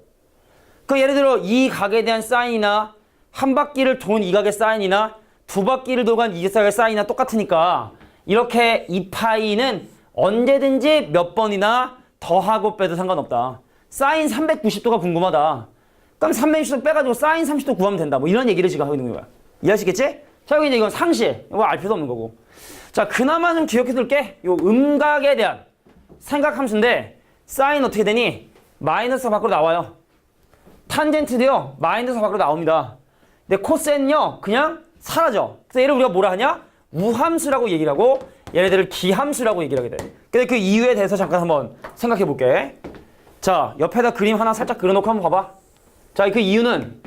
그럼 예를 들어 이 각에 대한 사인이나 한 바퀴를 돈 이 각의 사인이나 두 바퀴를 돌간 이 각의 사인이나 똑같으니까 이렇게 이 파이는 언제든지 몇 번이나 더하고 빼도 상관없다. 사인 390도가 궁금하다. 그럼 360도 빼가지고 사인 30도 구하면 된다. 뭐 이런 얘기를 지금 하고 있는 거야. 이해하시겠지? 자, 여기 이제 이건 상식. 이거 알 필요도 없는 거고. 자, 그나마 좀 기억해 둘게. 요 음각에 대한 삼각함수인데 사인 어떻게 되니? 마이너스 밖으로 나와요. 탄젠트도요. 마이너스 밖으로 나옵니다. 근데 코사인은요. 그냥 사라져. 그래서 얘를 우리가 뭐라 하냐? 무함수라고 얘기를 하고 얘네들을 기함수라고 얘기를 하게 돼. 근데 그 이유에 대해서 잠깐 한번 생각해 볼게. 자, 옆에다 그림 하나 살짝 그려놓고 한번 봐봐. 자, 그 이유는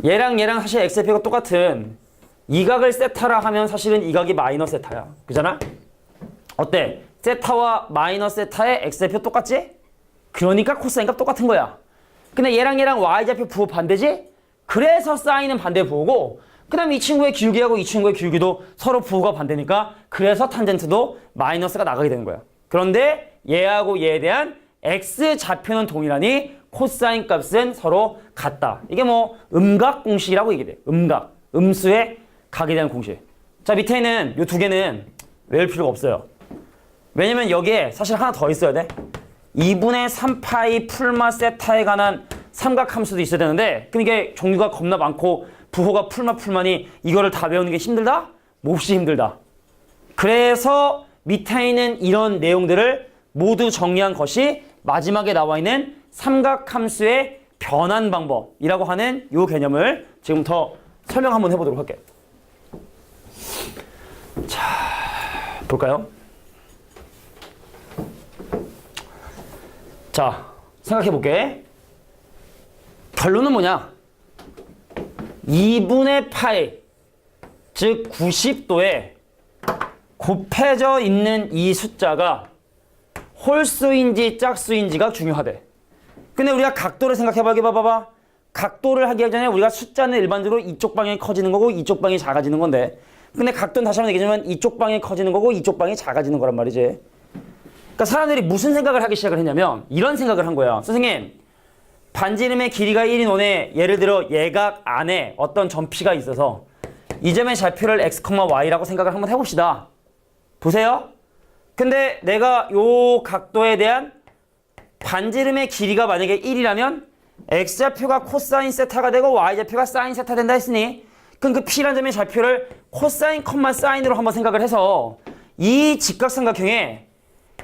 얘랑 사실 x좌표가 똑같은 이 각을 세타라 하면 사실은 이 각이 마이너스 세타야. 그잖아? 어때? 세타와 마이너스 세타의 x좌표 똑같지? 그러니까 코사인 값 똑같은 거야. 근데 얘랑 y좌표 부호 반대지? 그래서 사인은 반대 부호고 그 다음에 이 친구의 기울기하고 이 친구의 기울기도 서로 부호가 반대니까 그래서 탄젠트도 마이너스가 나가게 되는 거야. 그런데 얘하고 얘에 대한 x좌표는 동일하니 코사인 값은 서로 같다. 이게 뭐 음각 공식이라고 얘기돼. 음각, 음수의 각에 대한 공식. 자, 밑에 있는 이 두 개는 외울 필요가 없어요. 왜냐면 여기에 사실 하나 더 있어야 돼. 2분의 3파이 풀마 세타에 관한 삼각함수도 있어야 되는데 근데 이게 종류가 겁나 많고 부호가 풀마니 이거를 다 외우는 게 힘들다? 몹시 힘들다. 그래서 밑에 있는 이런 내용들을 모두 정리한 것이 마지막에 나와 있는 삼각함수의 변환 방법이라고 하는 이 개념을 지금부터 설명 한번 해보도록 할게요. 자, 볼까요? 자, 생각해 볼게. 결론은 뭐냐? 2분의 파이, 즉 90도에 곱해져 있는 이 숫자가 홀수인지 짝수인지가 중요하대. 근데 우리가 각도를 생각해봐. 각도를 하기 전에 우리가 숫자는 일반적으로 이쪽 방향이 커지는 거고 이쪽 방향이 작아지는 건데 근데 각도는 다시 한번 얘기하지만 이쪽 방향이 커지는 거고 이쪽 방향이 작아지는 거란 말이지. 그러니까 사람들이 무슨 생각을 하기 시작을 했냐면 이런 생각을 한 거야. 선생님, 반지름의 길이가 1인 원에 예를 들어 예각 안에 어떤 점피가 있어서 이 점의 좌표를 x, y라고 생각을 한번 해봅시다. 보세요. 근데 내가 요 각도에 대한 반지름의 길이가 만약에 1이라면 x좌표가 코사인 세타가 되고 y좌표가 사인 세타 된다 했으니 그럼 그 p라는 점의 좌표를 코사인, 사인으로 한번 생각을 해서 이 직각삼각형에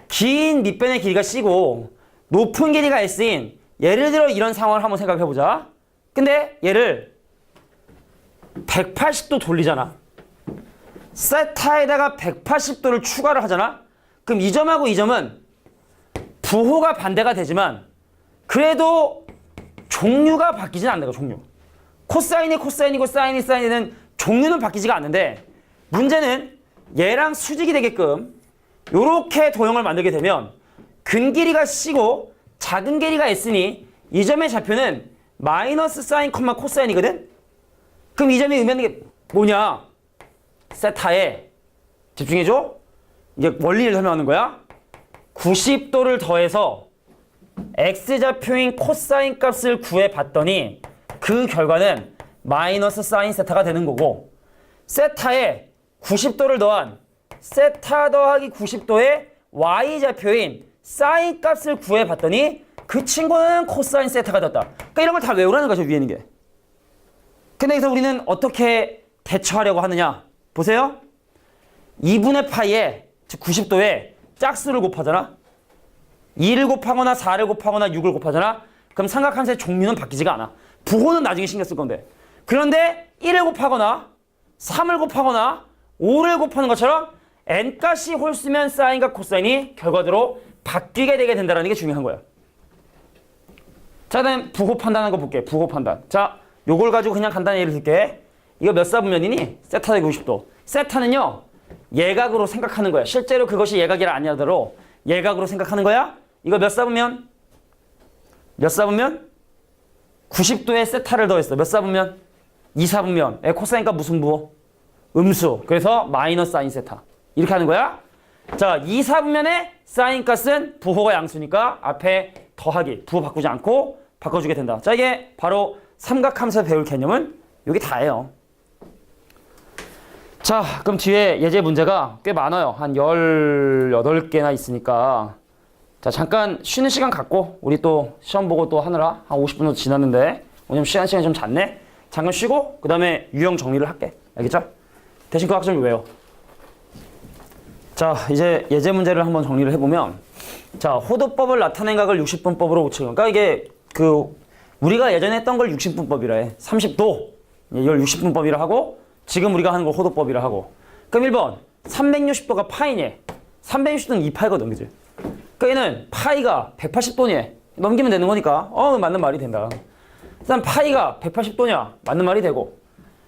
긴 밑변의 길이가 c고 높은 길이가 s인 예를 들어 이런 상황을 한번 생각해 보자. 근데 얘를 180도 돌리잖아. 세타에다가 180도를 추가를 하잖아. 그럼 이 점하고 이 점은 부호가 반대가 되지만 그래도 종류가 바뀌진 않는 거야. 종류. 코사인이 코사인이고 사인이 사인이는 종류는 바뀌지가 않는데 문제는 얘랑 수직이 되게끔 이렇게 도형을 만들게 되면 근 길이가 c고 작은 길이가 s니 이 점의 좌표는 마이너스 사인, 코사인이거든? 그럼 이 점이 의미하는 게 뭐냐? 세타에 집중해줘. 이제 원리를 설명하는 거야. 90도를 더해서 x좌표인 코사인 값을 구해봤더니 그 결과는 마이너스 사인 세타가 되는 거고 세타에 90도를 더한 세타 더하기 90도의 y좌표인 사인 값을 구해봤더니 그 친구는 코사인 세타가 됐다. 그러니까 이런 걸 다 외우라는 거죠. 위에 있는 게. 근데 여기서 우리는 어떻게 대처하려고 하느냐. 보세요. 2분의 파이에 즉 90도에 짝수를 곱하잖아. 2를 곱하거나 4를 곱하거나 6을 곱하잖아. 그럼 삼각함수의 종류는 바뀌지가 않아. 부호는 나중에 신경 쓸 건데. 그런데 1을 곱하거나 3을 곱하거나 5를 곱하는 것처럼 n값이 홀수면 사인과 코사인이 결과대로 바뀌게 되게 된다는 게 중요한 거야. 자, 다음 부호 판단하는 거 볼게. 부호 판단. 자, 요걸 가지고 그냥 간단히 예를 들게. 이거 몇 사분면이니? 세타 대기 90도. 세타는요, 예각으로 생각하는 거야. 실제로 그것이 예각이라 아니하더라도 예각으로 생각하는 거야. 이거 몇 사분면? 몇 사분면? 90도에 세타를 더했어. 몇 사분면? 2사분면. 코사인값 무슨 부호? 음수. 그래서 마이너스 사인 세타. 이렇게 하는 거야. 자, 2사분면의 사인 값은 부호가 양수니까 앞에 더하기, 부호 바꾸지 않고 바꿔주게 된다. 자, 이게 바로 삼각함수에서 배울 개념은 여기 다예요. 자, 그럼 뒤에 예제 문제가 꽤 많아요. 한 18개나 있으니까. 자, 잠깐 쉬는 시간 갖고 우리 또 시험 보고 또 하느라 한 50분 정도 지났는데 오늘 시간이 좀 잤네. 잠깐 쉬고 그 다음에 유형 정리를 할게. 알겠죠? 대신 그 학점 외워. 자, 이제 예제 문제를 한번 정리를 해보면, 자, 호도법을 나타낸 각을 60분법으로 고치는. 그러니까 이게 우리가 예전에 했던 걸 60분법이라 해. 30도 이걸 60분법이라 하고 지금 우리가 하는 걸 호도법이라 하고. 그럼 1번 360도가 파이니. 360도는 2파이거든, 그지? 그러니까 얘는 파이가 180도니 넘기면 되는 거니까 맞는 말이 된다. 일단 파이가 180도냐 맞는 말이 되고.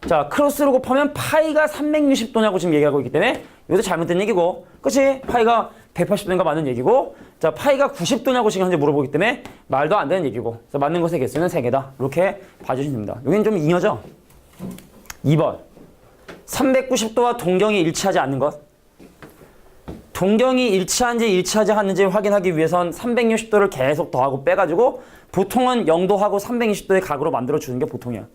자, 크로스로 곱하면 파이가 360도냐고 지금 얘기하고 있기 때문에 이것도 잘못된 얘기고, 그치? 파이가 180도인가 맞는 얘기고, 자, 파이가 90도냐고 지금 현재 물어보기 때문에 말도 안 되는 얘기고, 그래서 맞는 것의 개수는 3개다. 이렇게 봐주시면 됩니다. 여기는 좀 잉여죠? 2번 390도와 동경이 일치하지 않는 것. 동경이 일치한지 일치하지 않는지 확인하기 위해선 360도를 계속 더하고 빼가지고 보통은 0도하고 320도의 각으로 만들어주는 게 보통이야.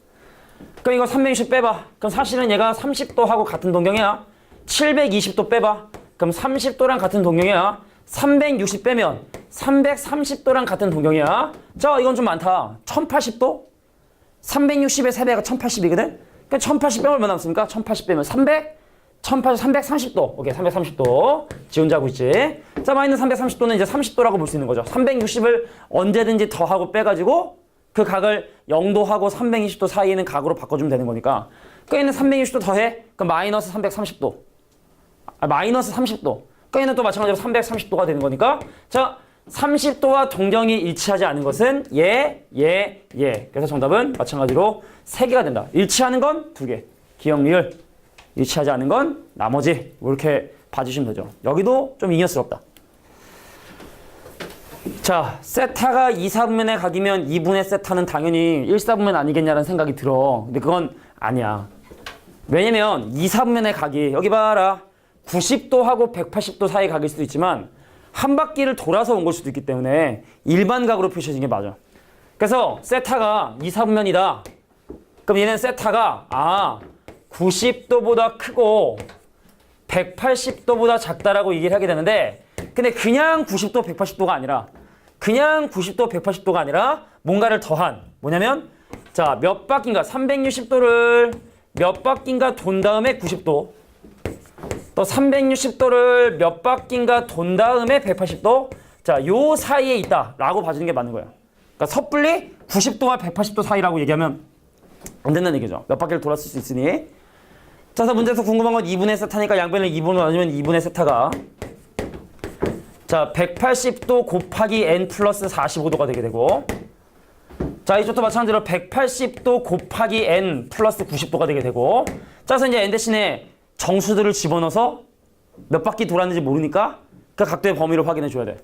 그럼 이거 360 빼봐. 그럼 사실은 얘가 30도하고 같은 동경이야. 720도 빼봐. 그럼 그럼 30도랑 같은 동경이야. 360 빼면 330도랑 같은 동경이야. 자, 이건 좀 많다. 1080도? 360의 3배가 1080이거든? 그러니까 1080 빼면 얼마 남습니까? 1080 빼면 300? 330도. 오케이, 330도. 지 혼자 하고 있지. 자, 마이너스 330도는 이제 30도라고 볼 수 있는 거죠. 360을 언제든지 더하고 빼가지고 그 각을 0도하고 320도 사이에 있는 각으로 바꿔주면 되는 거니까. 그 얘는 360도 더해? 그럼 마이너스 330도. 마이너스 30도. 그 얘는 또 마찬가지로 330도가 되는 거니까. 자, 30도와 동경이 일치하지 않은 것은 얘. 그래서 정답은 마찬가지로 3개가 된다. 일치하는 건 2개. 기억, 리을. 일치하지 않은 건 나머지. 이렇게 봐주시면 되죠. 여기도 좀 잉여스럽다. 자, 세타가 2, 4분면의 각이면 2분의 세타는 당연히 1, 4분면 아니겠냐는 생각이 들어. 근데 그건 아니야. 왜냐면 2, 4분면의 각이 여기 봐라. 90도하고 180도 사이 각일 수도 있지만 한 바퀴를 돌아서 온 걸 수도 있기 때문에 일반 각으로 표시해진 게 맞아. 그래서 세타가 2, 4분면이다. 그럼 얘는 세타가 90도보다 크고 180도보다 작다라고 얘기를 하게 되는데 근데 그냥 90도, 180도가 아니라 그냥 90도, 180도가 아니라 뭔가를 더한 뭐냐면 자, 몇 바퀴인가 360도를 몇 바퀴인가 돈 다음에 90도 또 360도를 몇 바퀴인가 돈 다음에 180도 자, 요 사이에 있다 라고 봐주는 게 맞는 거야. 그러니까 섣불리 90도와 180도 사이라고 얘기하면 안 된다는 얘기죠. 몇 바퀴를 돌았을 수 있으니 자, 그래서 문제에서 궁금한 건 2분의 세타니까 양변을 2분으로 나누면 2분의 세타가 자, 180도 곱하기 n 플러스 45도가 되게 되고 자, 이쪽도 마찬가지로 180도 곱하기 n 플러스 90도가 되게 되고 자, 그래서 이제 n 대신에 정수들을 집어넣어서 몇 바퀴 돌았는지 모르니까 그 각도의 범위를 확인해 줘야 돼.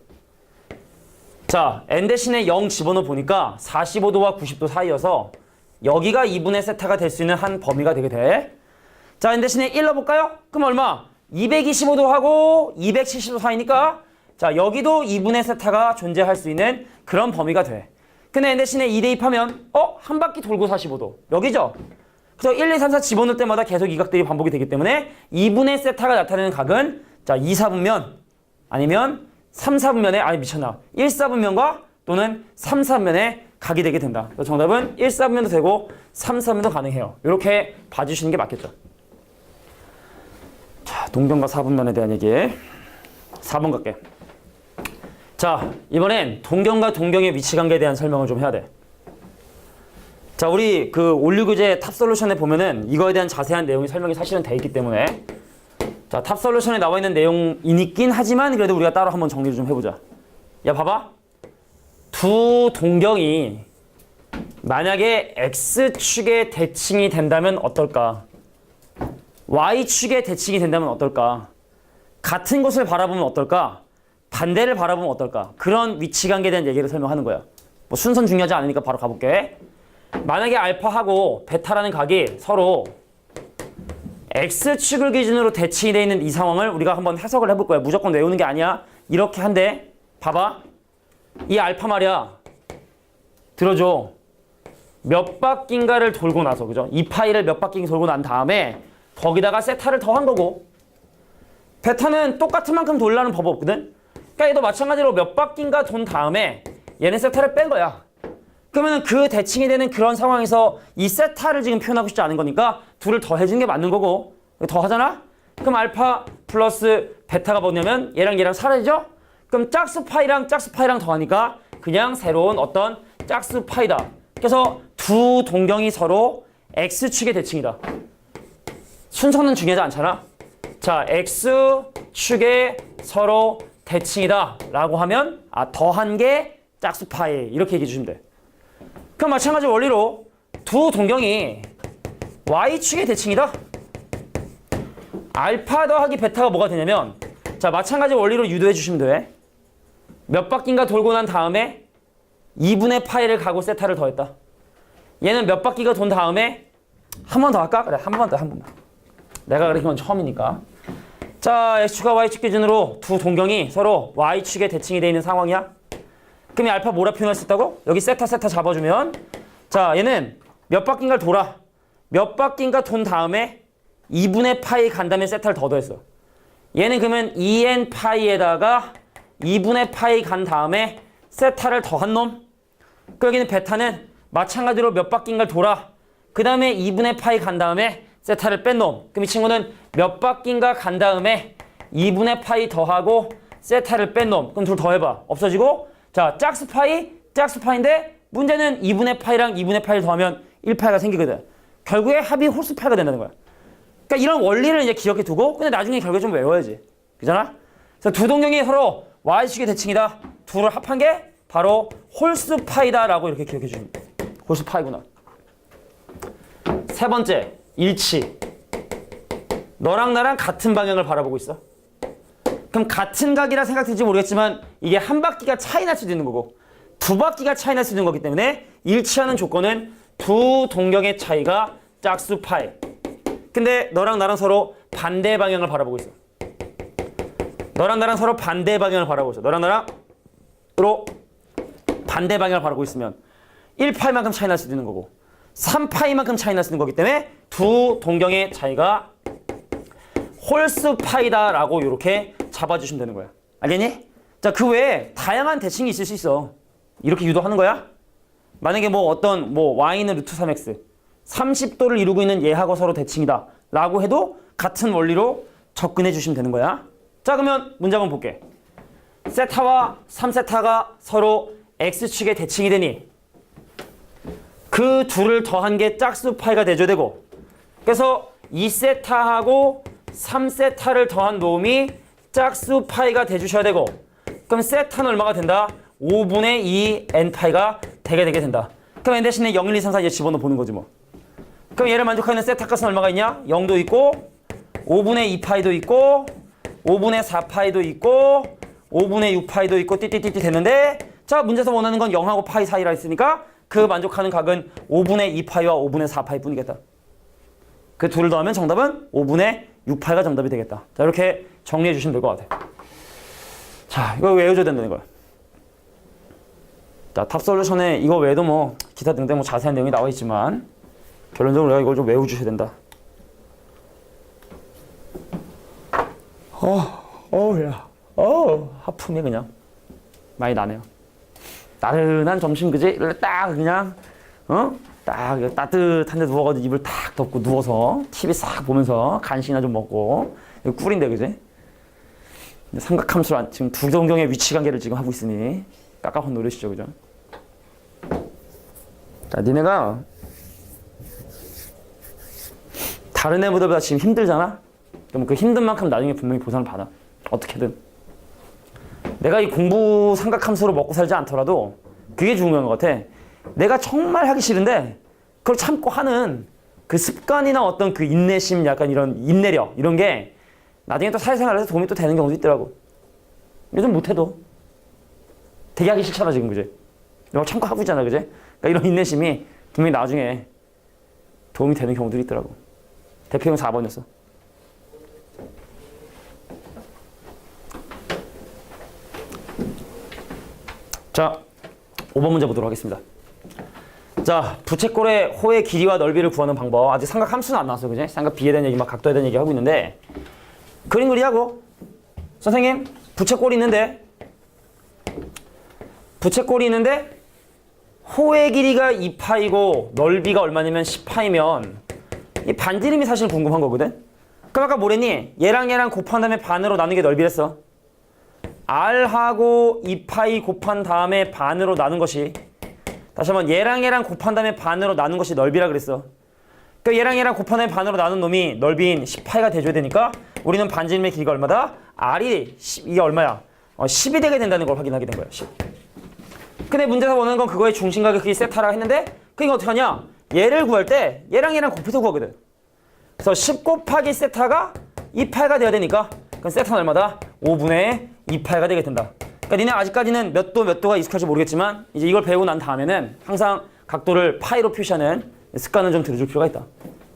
자, n 대신에 0 집어넣어 보니까 45도와 90도 사이여서 여기가 2분의 세타가 될 수 있는 한 범위가 되게 돼. 자, n 대신에 1 넣어볼까요? 그럼 얼마? 225도하고 270도 사이니까 자, 여기도 2분의 세타가 존재할 수 있는 그런 범위가 돼. 근데 n 대신에 2 대입하면 한 바퀴 돌고 45도. 여기죠? 그래서 1, 2, 3, 4 집어넣을 때마다 계속 이 각들이 반복이 되기 때문에 2분의 세타가 나타내는 각은 자, 2, 4분면 아니면 3, 4분면의 아니 미쳤나 1, 4분면과 또는 3, 4분면의 각이 되게 된다. 그래서 정답은 1, 4분면도 되고 3, 4분면도 가능해요. 이렇게 봐주시는 게 맞겠죠. 자, 동경과 4분면에 대한 얘기 4번 갈게. 자, 이번엔 동경과 동경의 위치관계에 대한 설명을 좀 해야 돼. 자, 우리 그 올류교재 탑솔루션에 보면은 이거에 대한 자세한 내용이 설명이 사실은 돼 있기 때문에 자, 탑솔루션에 나와 있는 내용이긴 하지만 그래도 우리가 따로 한번 정리를 좀 해보자. 야, 봐봐. 두 동경이 만약에 X축의 대칭이 된다면 어떨까? Y축의 대칭이 된다면 어떨까? 같은 곳을 바라보면 어떨까? 반대를 바라보면 어떨까? 그런 위치관계에 대한 얘기를 설명하는 거야. 뭐 순서는 중요하지 않으니까 바로 가볼게. 만약에 알파하고 베타라는 각이 서로 X축을 기준으로 대칭이 되어 있는 이 상황을 우리가 한번 해석을 해볼 거야. 무조건 외우는 게 아니야. 이렇게 한데 봐봐. 이 알파 말이야. 들어줘. 몇 바퀴인가를 돌고 나서 그죠? 이 파이를 몇 바퀴 돌고 난 다음에 거기다가 세타를 더한 거고 베타는 똑같은 만큼 돌라는 법 없거든? 그러니까 얘도 마찬가지로 몇 바퀴인가 돈 다음에 얘는 세타를 뺀 거야. 그러면 그 대칭이 되는 그런 상황에서 이 세타를 지금 표현하고 싶지 않은 거니까 둘을 더해주는 게 맞는 거고 더하잖아? 그럼 알파 플러스 베타가 뭐냐면 얘랑 사라지죠? 그럼 짝수 파이랑 더하니까 그냥 새로운 어떤 짝수 파이다. 그래서 두 동경이 서로 X축의 대칭이다. 순서는 중요하지 않잖아? 자, X축의 서로 대칭이다 라고 하면 더한 게 짝수 파이 이렇게 얘기해 주시면 돼. 그럼 마찬가지 원리로 두 동경이 Y축의 대칭이다. 알파 더하기 베타가 뭐가 되냐면 자, 마찬가지 원리로 유도해 주시면 돼. 몇 바퀴인가 돌고 난 다음에 2분의 파이를 가고 세타를 더했다. 얘는 몇 바퀴가 돈 다음에 한 번 더 할까? 그래, 한 번 더. 내가 그렇게 건 처음이니까. 자, X축과 Y축 기준으로 두 동경이 서로 Y축의 대칭이 되어 있는 상황이야. 그럼 이 알파 뭐라 표현할 수 있다고? 여기 세타 잡아주면 자, 얘는 몇 바퀴인가를 돌아. 몇 바퀴인가 돈 다음에 2분의 파이 간 다음에 세타를 더 더했어. 얘는 그러면 2n 파이에다가 2분의 파이 간 다음에 세타를 더한 놈. 그 여기는 베타는 마찬가지로 몇 바퀴인가를 돌아. 그 다음에 2분의 파이 간 다음에 세타를 뺀 놈. 그럼 이 친구는 몇 바퀴인가 간 다음에 2분의 파이 더하고 세타를 뺀 놈. 그럼 둘 더해봐. 없어지고. 자, 짝수 파이인데 문제는 2분의 파이랑 2분의 파이를 더하면 1파이가 생기거든. 결국에 합이 홀수 파이가 된다는 거야. 그러니까 이런 원리를 이제 기억해 두고 근데 나중에 결국에 좀 외워야지. 그잖아? 그래서 두 동경이 서로 y축의 대칭이다. 둘을 합한 게 바로 홀수 파이다라고 이렇게 기억해 주시면 돼. 홀수 파이구나. 세 번째, 일치. 너랑 나랑 같은 방향을 바라보고 있어. 그럼 같은 각이라 생각될지 모르겠지만 이게 한 바퀴가 차이 날 수도 있는 거고 두 바퀴가 차이 날 수 있는 거기 때문에 일치하는 조건은 두 동경의 차이가 짝수 파이. 근데 너랑 나랑 서로 반대 방향을 바라보고 있어. 너랑 나랑 서로 반대 방향을 바라보고 있어. 너랑 나랑 서로 반대 방향을 바라보고 있으면 1파이만큼 차이 날 수도 있는 거고 3파이만큼 차이 날 수 있는 거기 때문에 두 동경의 차이가 홀수 파이다라고 이렇게 잡아주시면 되는 거야. 알겠니? 자, 그 외에 다양한 대칭이 있을 수 있어. 이렇게 유도하는 거야. 만약에 뭐 어떤 y는 루트 3x 30도를 이루고 있는 얘하고 서로 대칭이다 라고 해도 같은 원리로 접근해 주시면 되는 거야. 자, 그러면 문제 한번 볼게. 세타와 3세타가 서로 x축의 대칭이 되니 그 둘을 더한 게 짝수 파이가 돼줘야 되고 그래서 2세타하고 3세타를 더한 놈이 짝수 파이가 돼주셔야 되고 그럼 세타는 얼마가 된다? 5분의 2 n파이가 되게 된다. 그럼 n 대신에 0, 1, 2, 3, 4 이제 집어넣어 보는 거지 뭐. 그럼 얘를 만족하는 세타 값은 얼마가 있냐? 0도 있고 5분의 2파이도 있고 5분의 4파이도 있고 5분의 6파이도 있고 띠띠띠띠 되는데 자, 문제에서 원하는 건 0하고 파이 사이라 했으니까 그 만족하는 각은 5분의 2파이와 5분의 4파이 뿐이겠다. 그 둘을 더하면 정답은 5분의 6파이가 정답이 되겠다. 자, 이렇게 정리해 주시면 될 것 같아. 자, 이거 외워줘야 된다는 거야. 자, 탑솔루션에 이거 외에도 뭐 기타 등등 뭐 자세한 내용이 나와 있지만 결론적으로 내가 이걸 좀 외워주셔야 된다. 하품이 그냥 많이 나네요. 나른한 점심 그지? 딱 그냥 딱 따뜻한 데 누워가지고 이불 탁 덮고 누워서 TV 싹 보면서 간식이나 좀 먹고 이거 꿀인데 그지? 삼각함수로 지금 두 동경의 위치 관계를 지금 하고 있으니 깝깝한 노릇이죠, 그죠? 자, 니네가 다른 애보다 지금 힘들잖아? 그럼 그 힘든 만큼 나중에 분명히 보상을 받아. 어떻게든. 내가 이 공부 삼각함수로 먹고 살지 않더라도 그게 중요한 것 같아. 내가 정말 하기 싫은데 그걸 참고 하는 그 습관이나 어떤 그 인내심, 약간 이런 인내력 이런 게 나중에 또 사회생활에서 도움이 또 되는 경우도 있더라고. 요즘 못해도 되게 하기 싫잖아 지금, 그지? 막 참고 하고 있잖아, 그지? 그러니까 이런 인내심이 분명히 나중에 도움이 되는 경우들이 있더라고. 대표형 4번이었어. 자, 5번 문제 보도록 하겠습니다. 자, 부채꼴의 호의 길이와 넓이를 구하는 방법. 아직 삼각 함수는 안 나왔어, 그지? 삼각 비에 대한 얘기, 막 각도에 대한 얘기 하고 있는데 그림 그리하고 선생님 부채꼴이 있는데 호의 길이가 2파이고 넓이가 얼마냐면 10파이면 이 반지름이 사실 궁금한 거거든. 그럼 아까 뭐랬니? 얘랑 곱한 다음에 반으로 나누는 게 넓이랬어. r하고 2파이 곱한 다음에 반으로 나눈 것이, 다시 한번 얘랑 곱한 다음에 반으로 나눈 것이 넓이라 그랬어. 그러니까 얘랑 곱한 다음에 반으로 나눈 놈이 넓이인 10파이가 돼줘야 되니까 우리는 반지름의 길이가 얼마다? r이 10, 이게 얼마야? 10이 되게 된다는 걸 확인하게 된 거야. 10. 근데 문제에서 원하는 건 그거의 중심각의 크기 세타라 했는데 그러니까 어떻게 하냐? 얘를 구할 때 얘랑 곱해서 구하거든. 그래서 10 곱하기 세타가 2파이가 돼야 되니까 그럼 세타는 얼마다? 5분의 2파이가 되게 된다. 그러니까 니네 아직까지는 몇 도가 익숙할지 모르겠지만 이제 이걸 배우고 난 다음에는 항상 각도를 파이로 표시하는 습관은 좀 들여줄 필요가 있다.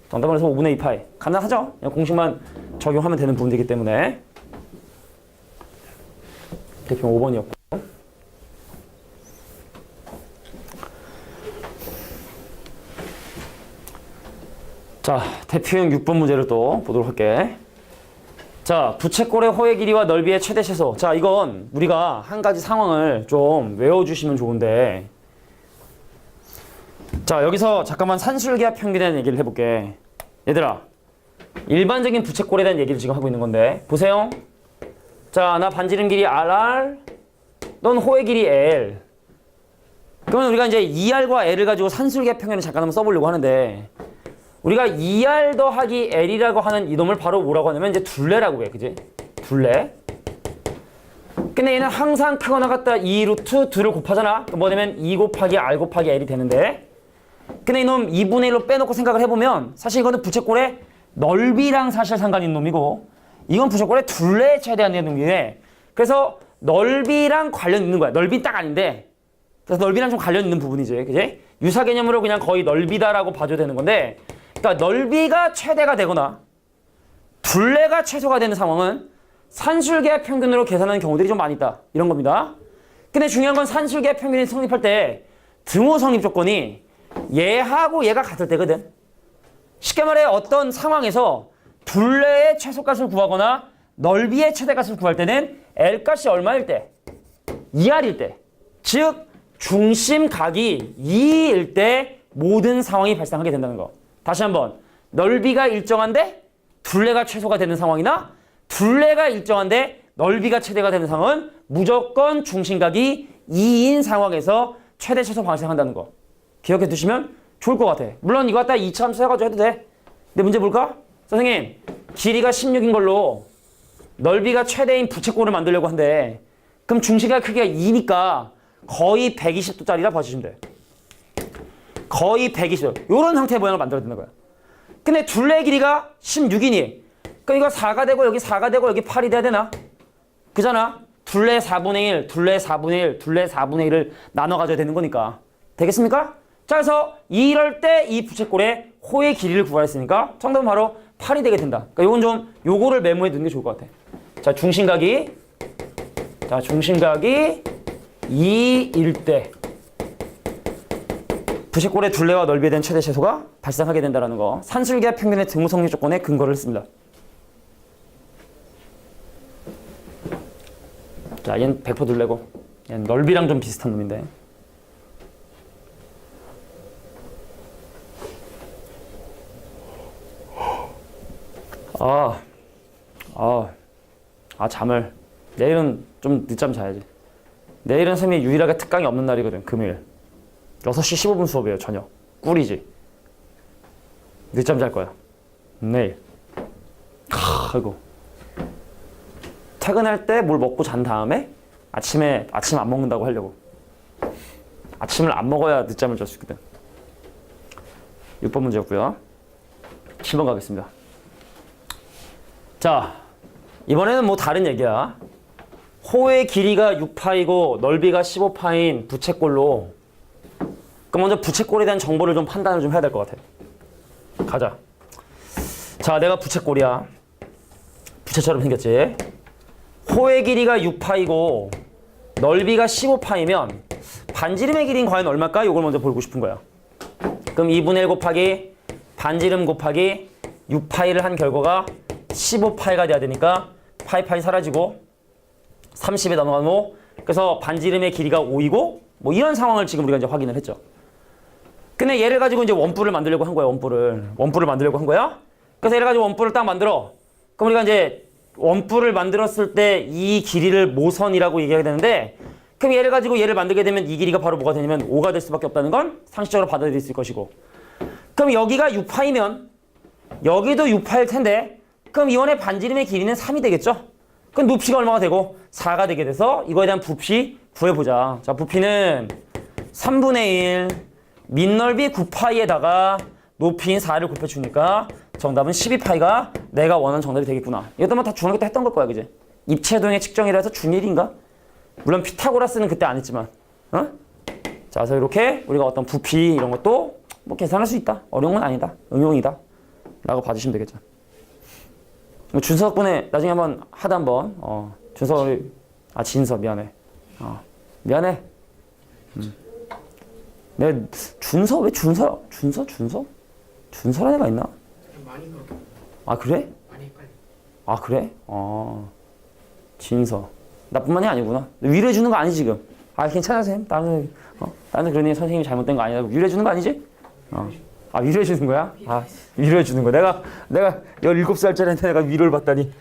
정답은 그래서 5분의 2파이. 간단하죠? 그냥 공식만 적용하면 되는 부분이기 때문에 대표 5번이었고. 자, 대표형 6번 문제를 또 보도록 할게. 자, 부채꼴의 호의 길이와 넓이의 최대 최소. 자, 이건 우리가 한 가지 상황을 좀 외워주시면 좋은데, 자, 여기서 잠깐만 산술기하 평균에 대한 얘기를 해볼게. 얘들아, 일반적인 부채꼴에 대한 얘기를 지금 하고 있는 건데, 보세요. 자, 나 반지름 길이 RR, 넌 호의 길이 L. 그러면 우리가 이제 2R과 L을 가지고 산술기하 평균을 잠깐 한번 써보려고 하는데, 우리가 2R 더하기 L이라고 하는 이놈을 바로 뭐라고 하냐면 이제 둘레라고 해. 그지? 둘레. 근데 얘는 항상 크거나 같다 2 루트 2를 곱하잖아. 뭐 되면 2 곱하기 R 곱하기 L이 되는데, 근데 이놈 2분의 1로 빼놓고 생각을 해보면 사실 이거는 부채꼴의 넓이랑 사실 상관이 있는 놈이고, 이건 부채꼴의 둘레에 최대한 놈이에, 그래서 넓이랑 관련 있는 거야. 넓이는 딱 아닌데, 그래서 넓이랑 좀 관련 있는 부분이지. 그지? 유사 개념으로 그냥 거의 넓이다라고 봐줘야 되는 건데, 그러니까 넓이가 최대가 되거나 둘레가 최소가 되는 상황은 산술기하 평균으로 계산하는 경우들이 좀 많이 있다. 이런 겁니다. 근데 중요한 건 산술기하 평균이 성립할 때 등호 성립 조건이 얘하고 얘가 같을 때거든. 쉽게 말해 어떤 상황에서 둘레의 최소값을 구하거나 넓이의 최대값을 구할 때는 L값이 얼마일 때? 2R일 때. 즉 중심각이 2일 때 모든 상황이 발생하게 된다는 거. 다시 한번, 넓이가 일정한데 둘레가 최소가 되는 상황이나 둘레가 일정한데 넓이가 최대가 되는 상황은 무조건 중심각이 2인 상황에서 최대 최소 발생한다는 거 기억해 두시면 좋을 것 같아. 물론 이거 갖다 2차 함수 해가지고 해도 돼. 근데 문제 볼까? 선생님, 길이가 16인 걸로 넓이가 최대인 부채꼴을 만들려고 한대. 그럼 중심각 크기가 2니까 거의 120도짜리라 봐주시면 돼. 거의 120도. 이런 형태의 모양을 만들어야 된다는 거야. 근데 둘레의 길이가 16이니 그러니까 이거 4가 되고 여기 4가 되고 여기 8이 돼야 되나? 그잖아. 둘레 4분의 1, 둘레 4분의 1, 둘레 4분의 1을 나눠 가져야 되는 거니까. 되겠습니까? 자, 그래서 이럴 때 이 부채꼴의 호의 길이를 구하였으니까 정답은 바로 8이 되게 된다. 그러니까 요건 좀 요거를 메모해 두는 게 좋을 것 같아. 자, 중심각이 2일 때 부채꼴의 둘레와 넓이에 대한 최대 최소가 발생하게 된다는 거. 산술기하 평균의 등호 성립 조건에 근거를 했습니다. 자, 얘는 100% 둘레고 얘는 넓이랑 좀 비슷한 놈인데. 잠을. 내일은 좀 늦잠 자야지. 내일은 선생님이 유일하게 특강이 없는 날이거든. 금요일 6시 15분 수업이에요. 저녁 꿀이지. 늦잠 잘 거야 내일. 아이고, 퇴근할 때 뭘 먹고 잔 다음에 아침 안 먹는다고 하려고. 아침을 안 먹어야 늦잠을 잘 수 있거든. 6번 문제였고요. 7번 가겠습니다. 자, 이번에는 뭐 다른 얘기야. 호의 길이가 6파이고 넓이가 15파인 부채꼴로, 그럼 먼저 부채꼴에 대한 정보를 좀 판단을 좀 해야 될 것 같아. 가자. 자, 내가 부채꼴이야. 부채처럼 생겼지. 호의 길이가 6파이고 넓이가 15파이면 반지름의 길이는 과연 얼마일까? 이걸 먼저 보고 싶은 거야. 그럼 2분의 1 곱하기 반지름 곱하기 6파이를 한 결과가 15파이가 돼야 되니까 파이 사라지고 30에 넘어가면 5. 그래서 반지름의 길이가 5이고 뭐 이런 상황을 지금 우리가 이제 확인을 했죠. 근데 얘를 가지고 이제 원뿔을 만들려고 한 거야. 원뿔을 만들려고 한 거야. 그래서 얘를 가지고 원뿔을 딱 만들어. 그럼 우리가 이제 원뿔을 만들었을 때 이 길이를 모선이라고 얘기하게 되는데, 그럼 얘를 가지고 얘를 만들게 되면 이 길이가 바로 뭐가 되냐면 5가 될 수밖에 없다는 건 상식적으로 받아들일 수 있을 것이고, 그럼 여기가 6파이면 여기도 6파일 텐데, 그럼 이원의 반지름의 길이는 3이 되겠죠? 그럼 높이가 얼마가 되고 4가 되게 돼서 이거에 대한 부피 구해보자. 자, 부피는 3분의 1 밑넓이 9파이에다가 높이인 4를 곱해주니까 정답은 12파이가 내가 원하는 정답이 되겠구나. 이것도 뭐 다 중학교 때 했던 걸 거야, 그지? 입체동의 측정이라 해서 중1인가? 물론 피타고라스는 그때 안 했지만, 어? 자, 그래서 이렇게 우리가 어떤 부피 이런 것도 뭐 계산할 수 있다. 어려운 건 아니다. 응용이다. 라고 봐주시면 되겠죠. 준서 덕분에 나중에 한번 하다 한번, 진서 미안해. 미안해. 내가 준서? 왜 준서야? 준서라는 애가 있나? 많이 그렇게. 아, 그래? 많이 헷갈려. 아, 그래? 진서. 나뿐만이 아니구나. 위로해 주는 거 아니지, 지금? 아, 괜찮아, 쌤. 나는 그러니 선생님이 잘못된 거 아니야. 위로해 주는 거 아니지? 아, 위로해 주는 거야? 아, 위로해 주는 거야. 내가 17살짜리한테 내가 위로를 받다니.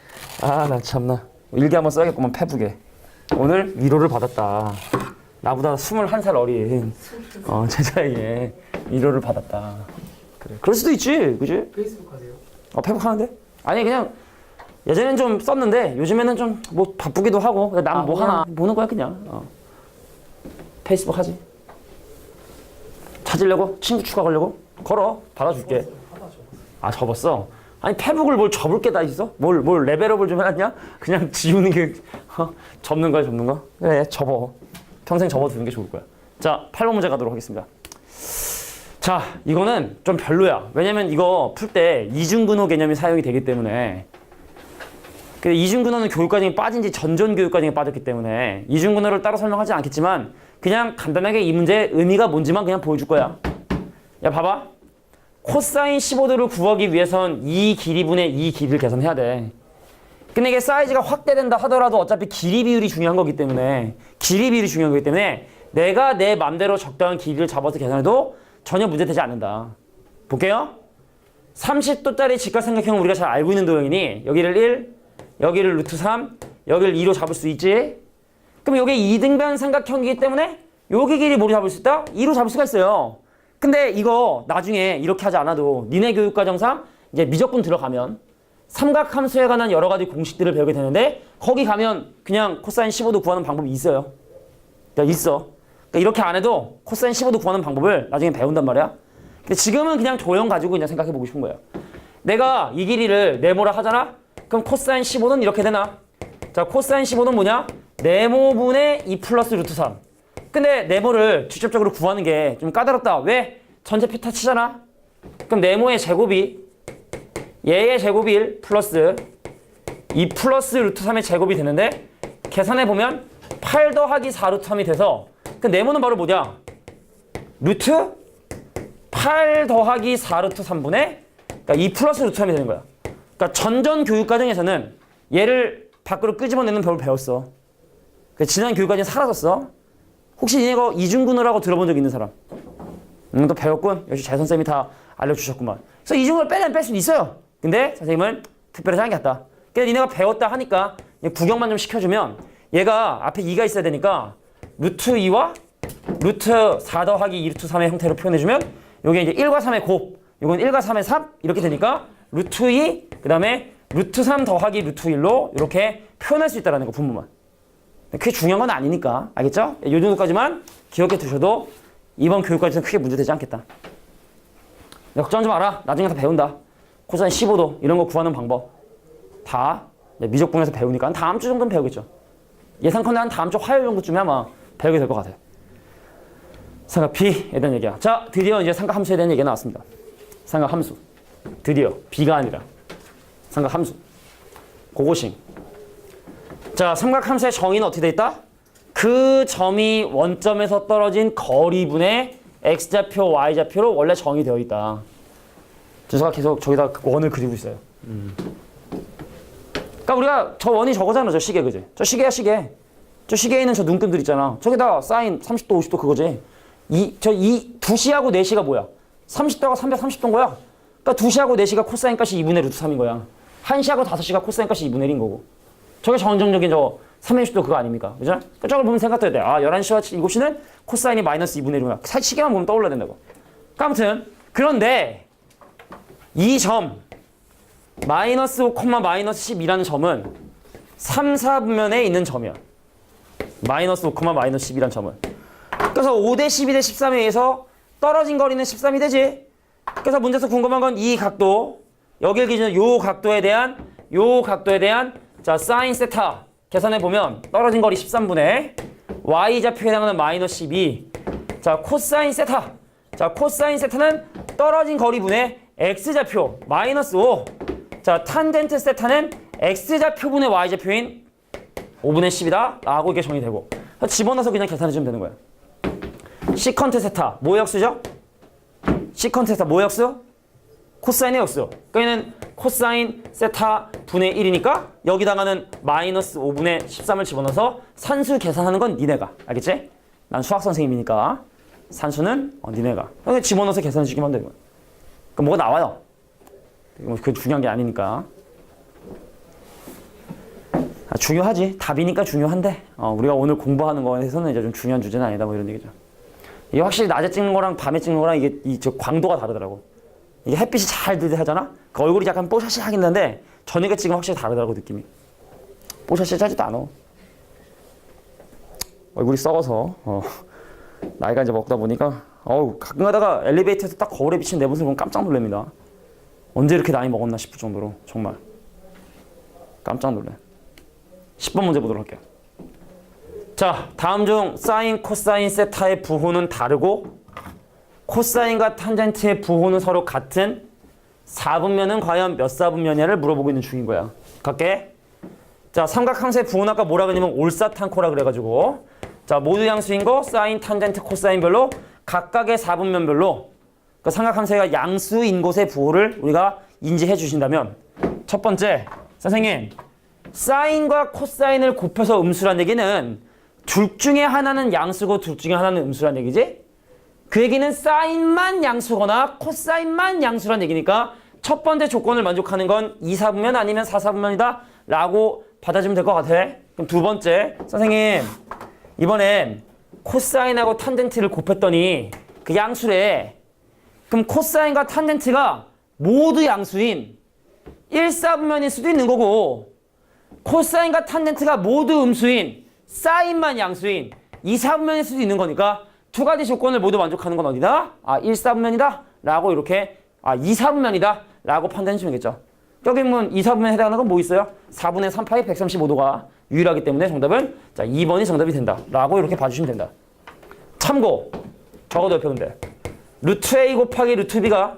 아, 나 참나. 일기 한번 써야겠구만, 페북에. 오늘 위로를 받았다. 나보다 21살 어린 제자에게 위로를 받았다. 그래. 그럴 수도 있지, 그지? 페이스북 하세요? 페북 하는데? 아니, 그냥 예전엔 좀 썼는데 요즘에는 좀 뭐 바쁘기도 하고 난 뭐 하나 보는 거야 그냥. 페이스북 하지. 찾으려고? 친구 추가하려고? 걸어. 받아줄게. 아, 접었어? 아니, 페북을 뭘 접을 게 다 있어? 뭘 레벨업을 좀 해놨냐? 그냥 지우는 게 접는 거야, 접는 거? 그래, 접어. 평생 접어두는 게 좋을 거야. 자, 8번 문제 가도록 하겠습니다. 자, 이거는 좀 별로야. 왜냐면 이거 풀 때 이중근호 개념이 사용이 되기 때문에. 이중근호는 교육과정에 빠진 지 전전 교육과정에 빠졌기 때문에 이중근호를 따로 설명하지 않겠지만 그냥 간단하게 이 문제의 의미가 뭔지만 그냥 보여줄 거야. 야, 봐봐. 코사인 15도를 구하기 위해선 이 길이분의 이 길이를 계산해야 돼. 근데 이게 사이즈가 확대된다 하더라도 어차피 길이 비율이 중요한 거기 때문에 내가 내 맘대로 적당한 길이를 잡아서 계산해도 전혀 문제되지 않는다. 볼게요. 30도짜리 직각삼각형은 우리가 잘 알고 있는 도형이니 여기를 1, 여기를 루트 3, 여기를 2로 잡을 수 있지. 그럼 여기 2등변 삼각형이기 때문에 여기 길이 뭐로 잡을 수 있다? 2로 잡을 수가 있어요. 근데 이거 나중에 이렇게 하지 않아도 니네 교육과정상 이제 미적분 들어가면 삼각함수에 관한 여러 가지 공식들을 배우게 되는데 거기 가면 그냥 코사인 15도 구하는 방법이 있어요. 그러니까 있어. 그러니까 이렇게 안 해도 코사인 15도 구하는 방법을 나중에 배운단 말이야. 근데 지금은 그냥 도형 가지고 그냥 생각해 보고 싶은 거예요. 내가 이 길이를 네모라 하잖아? 그럼 코사인 15는 이렇게 되나? 자, 코사인 15는 뭐냐? 네모분의 2 플러스 루트 3. 근데 네모를 직접적으로 구하는 게 좀 까다롭다. 왜? 전체 피타 치잖아? 그럼 네모의 제곱이 얘의 제곱이 1 플러스 2 플러스 루트 3의 제곱이 되는데 계산해보면 8 더하기 4 루트 3이 돼서 그 네모는 바로 뭐냐? 루트 8 더하기 4 루트 3분의 그러니까 2 플러스 루트 3이 되는 거야. 그러니까 전전 교육과정에서는 얘를 밖으로 끄집어내는 법을 배웠어. 지난 교육과정에 사라졌어. 혹시 이거 이중근호라고 들어본 적 있는 사람? 또 배웠군. 역시 재선쌤이 다 알려주셨구만. 그래서 이중근호를 빼려면 뺄 수는 있어요. 근데 선생님은 특별히 생각했다. 그래서 니네가 배웠다 하니까 구경만 좀 시켜주면 얘가 앞에 2가 있어야 되니까 루트 2와 루트 4 더하기 2 루트 3의 형태로 표현해주면 요게 이제 1과 3의 곱, 요건 1과 3의 3 이렇게 되니까 루트 2, 그 다음에 루트 3 더하기 루트 1로 이렇게 표현할 수 있다는 거, 분모만. 그게 중요한 건 아니니까. 알겠죠? 이 정도까지만 기억해 두셔도 이번 교육과정에서는 크게 문제되지 않겠다. 걱정하지 마라. 나중에 다 배운다. 코사인 15도 이런 거 구하는 방법 다 미적분에서 배우니까 한 다음 주 정도는 배우겠죠. 예상컨대 한 다음 주 화요일 정도쯤에 아마 배우게 될 것 같아요. 삼각 B에 대한 얘기야. 자, 드디어 이제 삼각 함수에 대한 얘기가 나왔습니다. 삼각 함수. 드디어 B가 아니라 삼각 함수. 고고싱. 자, 삼각 함수의 정의는 어떻게 돼 있다? 그 점이 원점에서 떨어진 거리분의 x좌표, y좌표로 원래 정의되어 있다. 주소가 계속 저기다 원을 그리고 있어요. 그러니까 우리가 저 원이 저거잖아, 저 시계, 그지? 저 시계야, 시계. 저 시계에 있는 저 눈금들 있잖아. 저기다 사인 30도, 50도 그거지. 이 2시하고 4시가 뭐야? 30도가 330도인 거야. 그러니까 2시하고 4시가 코사인 값이 2분의 루트 3인 거야. 1시하고 5시가 코사인 값이 2분의 1인 거고. 저게 정정적인 저 360도 그거 아닙니까? 그죠? 저걸 보면 생각해야 돼. 아, 11시와 7시는 코사인이 마이너스 2분의 1이구나. 시계만 보면 떠올라야 된다고. 그러니까 아무튼 그런데 이 점 마이너스 5, 마이너스 10이라는 점은 3, 4분면에 있는 점이야. 마이너스 5, 마이너스 10이라는 점은. 그래서 5대 12대 13에 의해서 떨어진 거리는 13이 되지. 그래서 문제에서 궁금한 건 이 각도, 여기를 기준으로 요 각도에 대한 자, 사인 세타 계산해 보면 떨어진 거리 13분의 y좌표에 해당하는 마이너스 12. 자, 코사인 세타. 자, 코사인 세타는 떨어진 거리분의 x좌표 마이너스 5. 자, 탄젠트 세타는 x좌표분의 y좌표인 5분의 10이다 라고 이게 정의되고 집어넣어서 그냥 계산해주면 되는 거야. 시컨트 세타 뭐 역수죠? 시컨트 세타 뭐 역수? 코사인의 역수. 그러니까 코사인 세타 분의 1이니까 여기다가는 마이너스 5분의 13을 집어넣어서 산수 계산하는 건 니네가. 알겠지? 난 수학 선생님이니까 산수는 니네가. 그냥 집어넣어서 계산해 주기만 하면 되고. 그럼 뭐가 나와요? 그게 중요한 게 아니니까. 중요하지. 답이니까 중요한데 우리가 오늘 공부하는 거에서는 이제 좀 중요한 주제는 아니다 뭐 이런 얘기죠. 이게 확실히 낮에 찍는 거랑 밤에 찍는 거랑 이게 저 광도가 다르더라고. 이게 햇빛이 잘 들게 하잖아? 그 얼굴이 약간 뽀샤시하긴 한데 저녁에 찍으면 확실히 다르더라고 느낌이. 뽀샤시하지도 않아. 얼굴이 썩어서 나이가 이제 먹다 보니까 가끔 가다가 엘리베이터에서 딱 거울에 비친 내 모습을 보면 깜짝 놀랍니다. 언제 이렇게 나이 먹었나 싶을 정도로 정말 깜짝 놀래. 10번 문제 보도록 할게요. 자, 다음 중 사인, 코사인, 세타의 부호는 다르고 코사인과 탄젠트의 부호는 서로 같은 4분면은 과연 몇 4분면이냐를 물어보고 있는 중인 거야. 갈게. 자, 삼각함수의 부호는 아까 뭐라 그러냐면 올사탄코라 그래가지고 자, 모두 양수인 거 사인, 탄젠트, 코사인별로 각각의 4분면별로 그 삼각함수가 양수인 곳의 부호를 우리가 인지해 주신다면 첫 번째, 선생님 사인과 코사인을 곱해서 음수란 얘기는 둘 중에 하나는 양수고 둘 중에 하나는 음수란 얘기지? 그 얘기는 사인만 양수거나 코사인만 양수란 얘기니까 첫 번째 조건을 만족하는 건 2, 4분면 아니면 4, 4분면이다 라고 받아주면 될 것 같아. 그럼 두 번째, 선생님 이번엔 코사인하고 탄젠트를 곱했더니 그 양수래. 그럼 코사인과 탄젠트가 모두 양수인 1, 4분면일 수도 있는 거고 코사인과 탄젠트가 모두 음수인 사인만 양수인 2, 4분면일 수도 있는 거니까 두 가지 조건을 모두 만족하는 건 어디다? 1, 4분면이다 라고 이렇게 2, 4분면이다 라고 판단해 주면 되겠죠. 여기 보면 2, 4분면에 해당하는 건 뭐 있어요? 4분의 3파이 135도가 유일하기 때문에 정답은 자 2번이 정답이 된다 라고 이렇게 봐주시면 된다. 참고 적어도 옆에 근데 루트 A 곱하기 루트 B가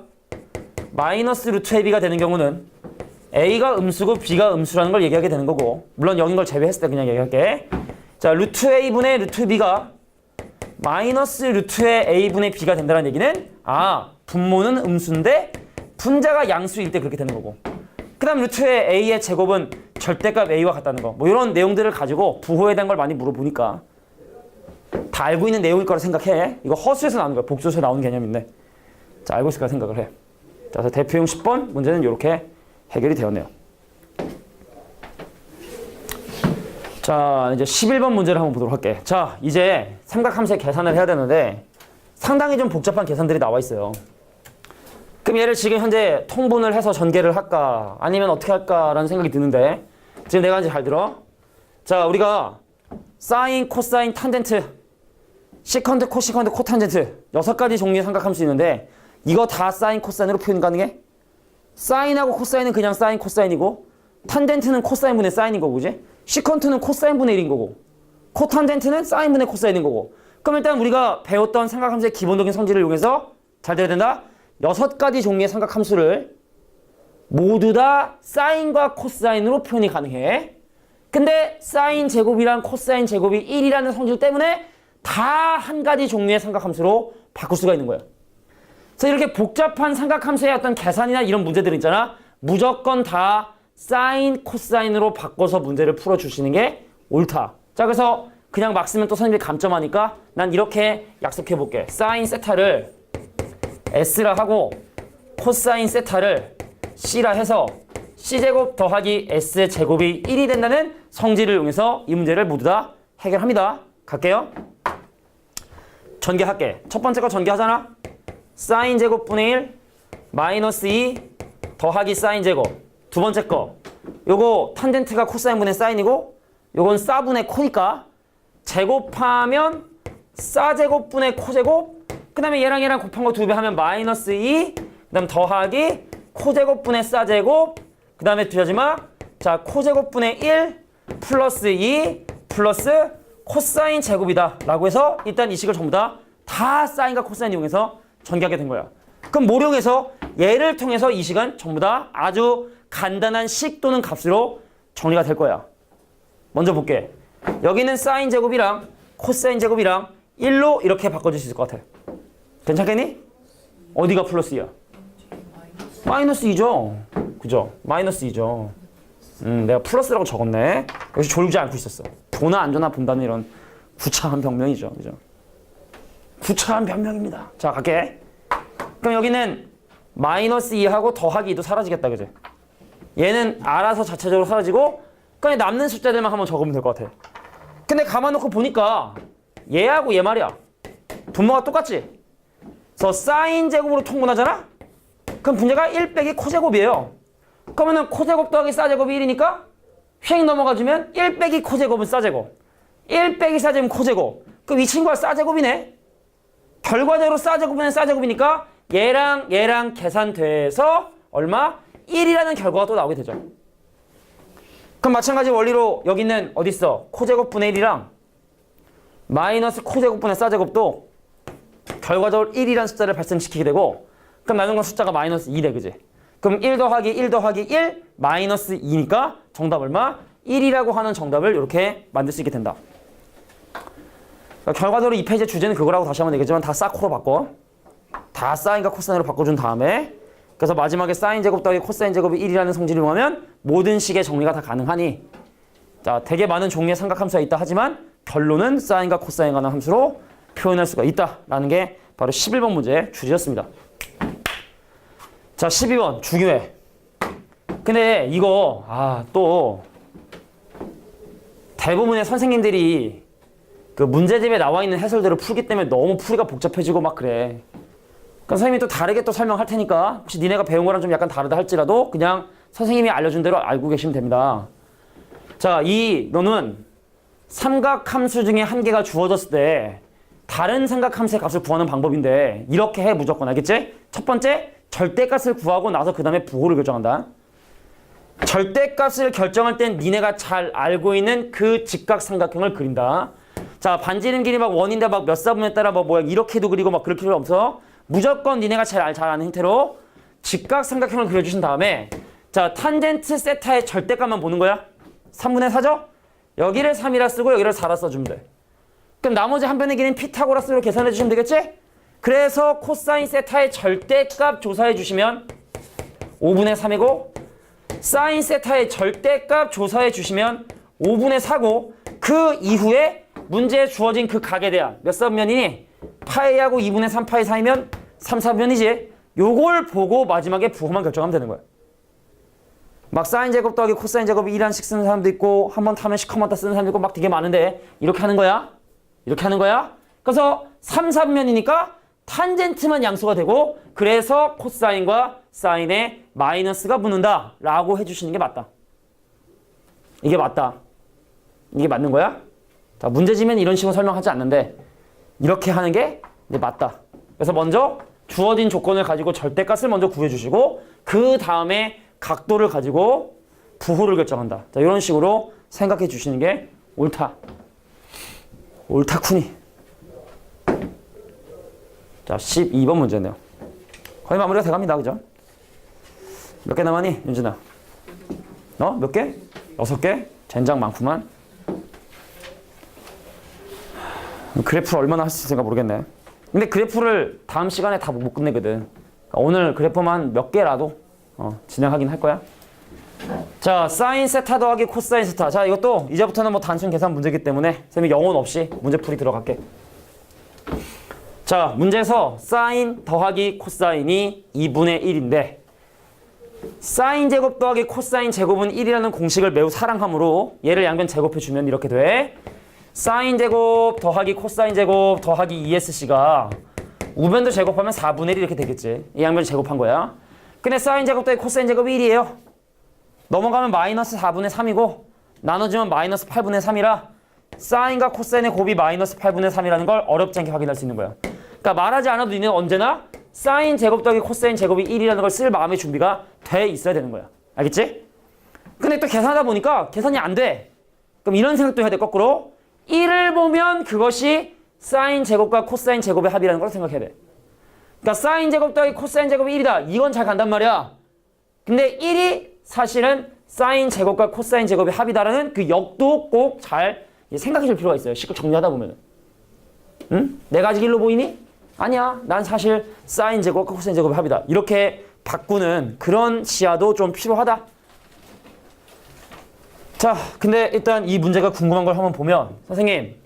마이너스 루트 AB가 되는 경우는 A가 음수고 B가 음수라는 걸 얘기하게 되는 거고 물론 여긴 걸 제외했을 때 그냥 얘기할게. 자 루트 A분의 루트 B가 마이너스 루트의 A분의 B가 된다는 얘기는 분모는 음수인데 분자가 양수일 때 그렇게 되는 거고 그 다음 루트의 A의 제곱은 절대값 A와 같다는 거 뭐 이런 내용들을 가지고 부호에 대한 걸 많이 물어보니까 다 알고 있는 내용일 거라 생각해. 이거 허수에서 나오는 거야. 복수에서 나오는 개념인데 자 알고 있을 거라 생각을 해. 자 그래서 대표용 10번 문제는 이렇게 해결이 되었네요. 자 이제 11번 문제를 한번 보도록 할게. 자 이제 삼각함수의 계산을 해야 되는데 상당히 좀 복잡한 계산들이 나와 있어요. 그럼 얘를 지금 현재 통분을 해서 전개를 할까 아니면 어떻게 할까라는 생각이 드는데 지금 내가 이제 잘 들어. 자 우리가 사인, 코사인, 탄젠트, 시컨트, 코시컨트, 코탄젠트 6가지 종류의 삼각함수 있는데 이거 다 사인, 코사인으로 표현 가능해? 사인하고 코사인은 그냥 사인, 코사인이고 탄젠트는 코사인분의 사인인 거고 그지? 시컨트는 코사인분의 1인 거고 코탄젠트는 사인분의 코사인인 거고 그럼 일단 우리가 배웠던 삼각함수의 기본적인 성질을 이용해서 잘 돼야 된다? 6가지 종류의 삼각함수를 모두 다 사인과 코사인으로 표현이 가능해. 근데 사인 제곱이랑 코사인 제곱이 1이라는 성질 때문에 다 한 가지 종류의 삼각함수로 바꿀 수가 있는 거예요. 그래서 이렇게 복잡한 삼각함수의 어떤 계산이나 이런 문제들 있잖아. 무조건 다 사인, 코사인으로 바꿔서 문제를 풀어주시는 게 옳다. 자 그래서 그냥 막 쓰면 또 선생님이 감점하니까 난 이렇게 약속해 볼게. 사인 세타를 S라 하고 코사인 세타를 C라 해서 C제곱 더하기 S의 제곱이 1이 된다는 성질을 이용해서 이 문제를 모두 다 해결합니다. 갈게요. 전개할게. 첫 번째 거 전개하잖아. 사인 제곱분의 1 마이너스 2 더하기 사인 제곱. 두 번째 거 요거 탄젠트가 코사인분의 사인이고 요건 사분의 코니까 제곱하면 사제곱분의 코제곱 그 다음에 얘랑 곱한 거 2배 하면 마이너스 2 그 다음 더하기 코제곱분의 사제곱 그 다음에 뒤하지마 자 코제곱분의 1 플러스 2 플러스 코사인 제곱이다 라고 해서 일단 이 식을 전부 다 사인과 코사인 이용해서 전개하게 된 거야. 그럼 뭘 이용해서 얘를 통해서 이 식은 전부 다 아주 간단한 식 또는 값으로 정리가 될 거야. 먼저 볼게. 여기는 사인 제곱이랑 코사인 제곱이랑 1로 이렇게 바꿔줄 수 있을 것 같아. 괜찮겠니? 어디가 플러스야? 마이너스 2죠. 그죠? 마이너스 2죠. 내가 플러스라고 적었네. 역시 졸지 않고 있었어. 도나 안 도나 본다는 이런 구차한 변명이죠. 그죠? 구차한 변명입니다. 자, 갈게. 그럼 여기는 마이너스 2하고 더하기 2도 사라지겠다. 그지? 얘는 알아서 자체적으로 사라지고 그냥 남는 숫자들만 한번 적으면 될 것 같아. 근데 가만 놓고 보니까 얘하고 얘 말이야. 분모가 똑같지? 그래서 사인 제곱으로 통분하잖아? 그럼 분자가 1 빼기 코제곱이에요. 그러면은 코제곱 더하기 사제곱이 1이니까 휙 넘어가주면 1 빼기 코제곱은 사제곱, 1 빼기 사제곱은 코제곱. 그럼 이 친구가 사제곱이네. 결과적으로 사제곱은 사제곱이니까 얘랑 계산돼서 얼마? 1이라는 결과가 또 나오게 되죠. 그럼 마찬가지 원리로 여기 있는 어디 있어? 코제곱분의 1이랑 마이너스 코제곱분의 사제곱도 결과적으로 1이라는 숫자를 발생시키게 되고 그럼 나눈 건 숫자가 마이너스 2래. 그지? 그럼 1 더하기 1 더하기 1 마이너스 2니까 정답 얼마? 1이라고 하는 정답을 이렇게 만들 수 있게 된다. 그러니까 결과적으로 이 페이지의 주제는 그거라고 다시 하면 되겠지만 다 사코로 바꿔. 다 사인과 코사인으로 바꿔준 다음에 그래서 마지막에 사인 제곱 더하기 코사인 제곱이 1이라는 성질을 이용하면 모든 식의 정리가 다 가능하니 자, 되게 많은 종류의 삼각함수가 있다 하지만 결론은 사인과 코사인에 관한 함수로 표현할 수가 있다라는 게 바로 11번 문제의 주제였습니다. 자, 12번 중요해. 근데 이거 또 대부분의 선생님들이 그 문제집에 나와 있는 해설들을 풀기 때문에 너무 풀이가 복잡해지고 막 그래. 그러니까 선생님이 또 다르게 또 설명할 테니까 혹시 니네가 배운 거랑 좀 약간 다르다 할지라도 그냥 선생님이 알려준 대로 알고 계시면 됩니다. 자, 너는 삼각함수 중에 한 개가 주어졌을 때 다른 삼각함수의 값을 구하는 방법인데 이렇게 해 무조건. 알겠지? 첫 번째 절대값을 구하고 나서 그 다음에 부호를 결정한다. 절대값을 결정할 땐 니네가 잘 알고 있는 그 직각삼각형을 그린다. 자, 반지름 길이 막 원인데 막 몇 사분에 따라 뭐 이렇게도 그리고 막 그렇게 필요 없어. 무조건 니네가 잘 아는 형태로 직각삼각형을 그려주신 다음에 자, 탄젠트 세타의 절대값만 보는 거야. 3분의 4죠? 여기를 3이라 쓰고 여기를 4라 써주면 돼. 그럼 나머지 한 변의 길이는 피타고라스로 계산해 주시면 되겠지? 그래서 코사인 세타의 절대값 조사해 주시면 5분의 3이고 사인 세타의 절대값 조사해 주시면 5분의 4고 그 이후에 문제에 주어진 그 각에 대한 몇 사분면이니? 파이하고 2분의 3 파이 사이면 3, 4분면이지? 요걸 보고 마지막에 부호만 결정하면 되는 거야. 막 사인 제곱 더하기 코사인 제곱이 1한씩 쓰는 사람도 있고 한 번 타면 시커멓다 쓰는 사람도 있고 막 되게 많은데 이렇게 하는 거야. 이렇게 하는 거야. 그래서 3, 4분면이니까 탄젠트만 양수가 되고 그래서 코사인과 사인에 마이너스가 붙는다 라고 해주시는 게 맞다. 이게 맞다. 이게 맞는 거야? 자, 문제지면 이런 식으로 설명하지 않는데 이렇게 하는 게 이제 맞다. 그래서 먼저 주어진 조건을 가지고 절대값을 먼저 구해주시고 그 다음에 각도를 가지고 부호를 결정한다. 자, 이런 식으로 생각해 주시는 게 옳다. 옳다쿠니. 자, 12번 문제네요. 거의 마무리가 돼갑니다. 그죠? 몇 개 남았니, 윤진아? 너? 몇 개? 6개? 젠장 많구만. 그래프를 얼마나 할 수 있을까 모르겠네. 근데 그래프를 다음 시간에 다 못 끝내거든. 그러니까 오늘 그래프만 몇 개라도 진행하긴 할 거야. 자, 사인 세타 더하기 코사인 세타. 자, 이것도 이제부터는 뭐 단순 계산 문제이기 때문에 쌤이 영혼 없이 문제풀이 들어갈게. 자, 문제에서 사인 더하기 코사인이 2분의 1인데 사인 제곱 더하기 코사인 제곱은 1이라는 공식을 매우 사랑하므로 얘를 양변 제곱해주면 이렇게 돼. 사인 제곱 더하기 코사인 제곱 더하기 2sc가 우변도 제곱하면 4분의 1 이렇게 되겠지. 이 양변 제곱한 거야. 근데 사인 제곱 더하기 코사인 제곱이 1이에요. 넘어가면 마이너스 4분의 3이고 나눠주면 마이너스 8분의 3이라 사인과 코사인의 곱이 마이너스 8분의 3이라는 걸 어렵지 않게 확인할 수 있는 거야. 그러니까 말하지 않아도 니는 언제나 사인 제곱 더하기 코사인 제곱이 1이라는 걸 쓸 마음의 준비가 돼 있어야 되는 거야. 알겠지? 근데 또 계산하다 보니까 계산이 안 돼. 그럼 이런 생각도 해야 돼. 거꾸로 1을 보면 그것이 사인 제곱과 코사인 제곱의 합이라는 걸 생각해야 돼. 그러니까 사인 제곱 더하기 코사인 제곱이 1이다. 이건 잘 간단 말이야. 근데 1이 사실은 사인 제곱과 코사인 제곱의 합이다라는 그 역도 꼭 잘 생각해 줄 필요가 있어요. 시각 정리하다 보면은. 응? 네 가지 길로 보이니? 아니야. 난 사실 사인 제곱과 코사인 제곱의 합이다. 이렇게 바꾸는 그런 시야도 좀 필요하다. 자, 근데 일단 이 문제가 궁금한 걸 한번 보면 선생님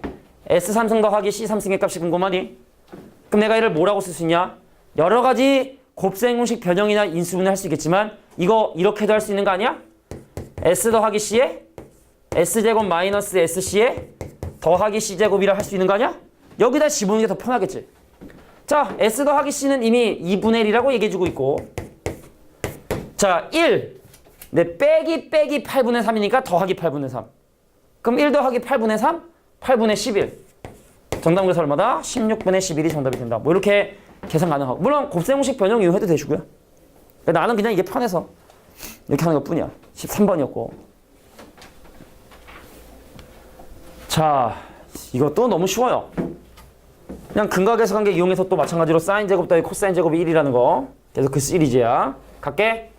S3승 더하기 C3승의 값이 궁금하니? 그럼 내가 얘를 뭐라고 쓸 수 있냐? 여러 가지 곱셈 공식 변형이나 인수분해 할 수 있겠지만 이거 이렇게도 할 수 있는 거 아니야? S 더하기 C에 S제곱 마이너스 SC에 더하기 C제곱이라 할 수 있는 거 아니야? 여기다 집어넣는 게 더 편하겠지. 자, S 더하기 C는 이미 2분의 1이라고 얘기해주고 있고 자, 1 빼기 8분의 3이니까 더하기 8분의 3 그럼 1 더하기 8분의 3? 8분의 11 정답 그래서 얼마다? 16분의 11이 정답이 된다. 뭐 이렇게 계산 가능하고 물론 곱셈공식 변형 이용해도 되시고요. 나는 그냥 이게 편해서 이렇게 하는 것 뿐이야. 13번이었고 자, 이것도 너무 쉬워요. 그냥 근각계수관계 이용해서 또 마찬가지로 사인 제곱 더하기 코사인 제곱이 1이라는 거 그래서 그 시리즈야. 갈게.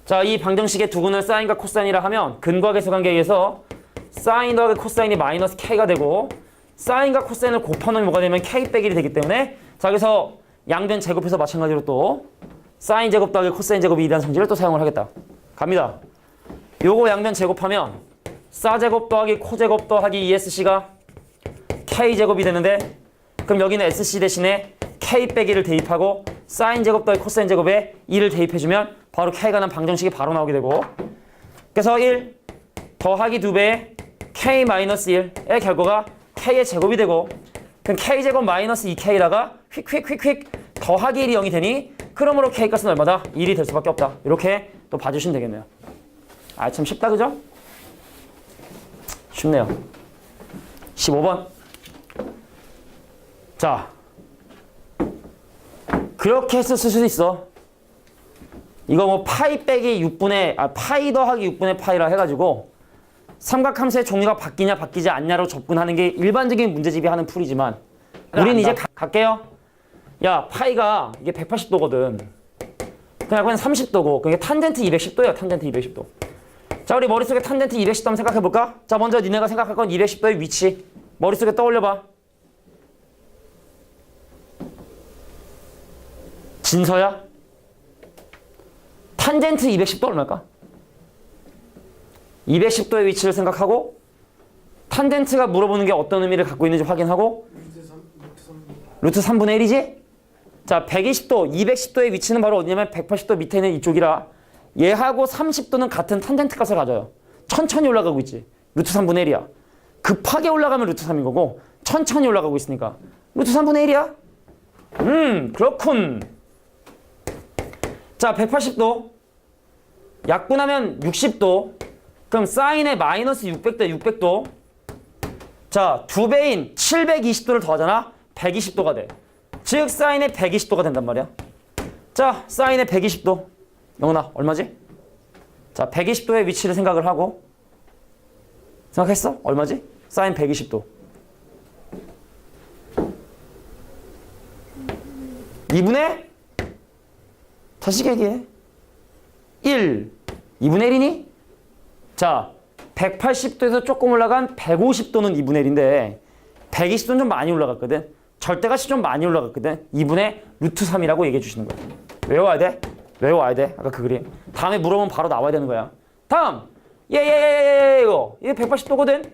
자, 이 방정식의 두근을 사인과 코사인이라 하면 근각계수관계에 의해서 사인 더하기 코사인이 마이너스 k가 되고 사인과 코사인을 곱하면 뭐가 되면 k 빼기 1이 되기 때문에 자, 그래서 양변 제곱해서 마찬가지로 또 사인 제곱 더하기 코사인 제곱이 2라는 성질을 또 사용을 하겠다. 갑니다. 요거 양변 제곱하면 사제곱 더하기 코제곱 더하기 ESC가 k제곱이 되는데 그럼 여기는 SC 대신에 k 빼기를 대입하고 사인 제곱 더하기 코사인 제곱에 2를 대입해주면 바로 k가 난 방정식이 바로 나오게 되고 그래서 1 더하기 2배의 k 마이너스 1의 결과가 k의 제곱이 되고 그럼 k제곱 마이너스 2k라가 휙휙휙휙 더하기 1이 0이 되니 그러므로 k값은 얼마다? 1이 될 수밖에 없다. 이렇게 또 봐주시면 되겠네요. 아, 참 쉽다 그죠? 쉽네요. 15번 자, 그렇게 해서 쓸 수도 있어. 이거 뭐 파이 빼기 6분의 파이 더하기 6분의 파이라 해가지고 삼각함수의 종류가 바뀌냐 바뀌지 않냐로 접근하는 게 일반적인 문제집이 하는 풀이지만 우린 이제 갈게요. 야, 파이가 이게 180도거든. 그냥 30도고 그게 탄젠트 210도예요. 탄젠트 210도. 자, 우리 머릿속에 탄젠트 210도 한번 생각해볼까? 자, 먼저 니네가 생각할 건 210도의 위치 머릿속에 떠올려봐. 진서야? 탄젠트 210도 얼마일까? 210도의 위치를 생각하고 탄젠트가 물어보는 게 어떤 의미를 갖고 있는지 확인하고 루트 3분의 1이지? 자, 120도, 210도의 위치는 바로 어디냐면 180도 밑에 있는 이쪽이라 얘하고 30도는 같은 탄젠트 값을 가져요. 천천히 올라가고 있지. 루트 3분의 1이야. 급하게 올라가면 루트 3인 거고 천천히 올라가고 있으니까 루트 3분의 1이야? 그렇군. 자, 180도 약분하면 60도 그럼 사인에 마이너스 600도 600도 자, 2배인 720도를 더하잖아? 120도가 돼. 즉 사인에 120도가 된단 말이야. 자, 사인에 120도 영훈아 얼마지? 자, 120도의 위치를 생각을 하고 생각했어? 얼마지? 사인 120도 2분의 다시 얘기해 1 2분의 1이니? 자, 180도에서 조금 올라간 150도는 2분의 1인데 120도는 좀 많이 올라갔거든. 절대값이 좀 많이 올라갔거든. 2분의 루트 3이라고 얘기해 주시는 거야. 외워야 돼. 외워야 돼. 아까 그 그림. 다음에 물어보면 바로 나와야 되는 거야. 다음. 이거 180도거든.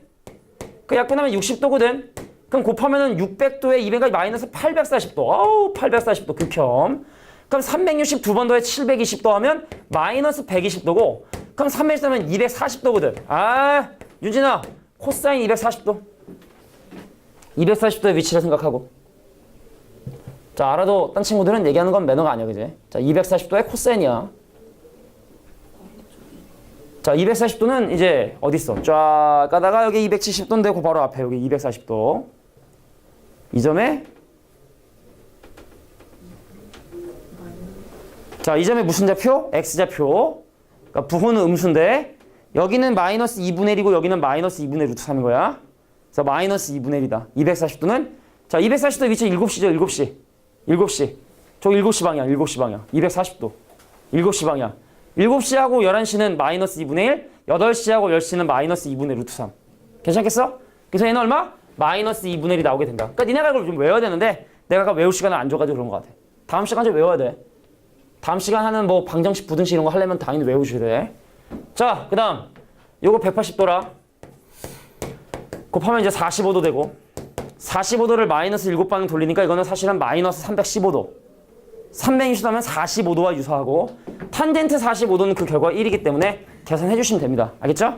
그 약분하면 60도거든. 그럼 곱하면은 600도에 200가 마이너스 840도. 어우, 840도 극혐. 그럼 362번 더에 720도 하면 마이너스 120도고 그럼 360도면 240도거든. 아, 윤진아, 코사인 240도. 240도의 위치를 생각하고. 자, 알아도 딴 친구들은 얘기하는 건 매너가 아니야, 그지? 자, 240도의 코사인이야. 자, 240도는 이제 어디 있어? 쫙 가다가 여기 270도인데 그 바로 앞에 여기 240도. 이 점에 자, 이 점에 무슨 좌표? X좌표. 그러니까 부호는 음수인데 여기는 마이너스 2분의 1이고 여기는 마이너스 2분의 루트 3인 거야. 그래서 마이너스 2분의 1이다. 240도는 자, 240도 위치 7시죠. 7시. 7시. 저 7시 방향. 7시 방향. 240도. 7시 방향. 7시하고 11시는 마이너스 2분의 1. 8시하고 10시는 마이너스 2분의 루트 3. 괜찮겠어? 그래서 얘는 얼마? 마이너스 2분의 1이 나오게 된다. 그러니까 니네가 이걸 좀 외워야 되는데 내가 아까 외울 시간을 안 줘가지고 그런 것 같아. 다음 시간에 외워야 돼. 다음 시간 하는 뭐 방정식, 부등식 이런 거 하려면 당연히 외우셔야 돼. 자, 그 다음 요거 180도라 곱하면 이제 45도 되고 45도를 마이너스 7방 돌리니까 이거는 사실은 마이너스 315도 360도면 45도와 유사하고 탄젠트 45도는 그 결과가 1이기 때문에 계산해 주시면 됩니다. 알겠죠?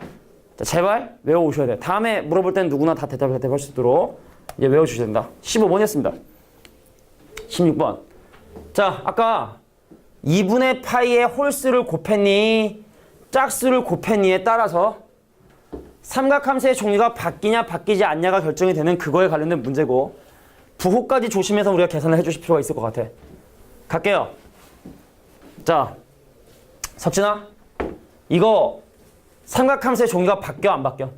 자, 제발 외워오셔야 돼. 다음에 물어볼 때는 누구나 다 대답할 수 있도록 이제 외워주셔야 된다. 15번이었습니다. 16번. 자, 아까 2분의 파이의 홀수를 곱했니 짝수를 곱했니에 따라서 삼각함수의 종류가 바뀌냐 바뀌지 않냐가 결정이 되는 그거에 관련된 문제고 부호까지 조심해서 우리가 계산을 해주실 필요가 있을 것 같아. 갈게요. 자, 석진아 이거 삼각함수의 종류가 바뀌어 안 바뀌어?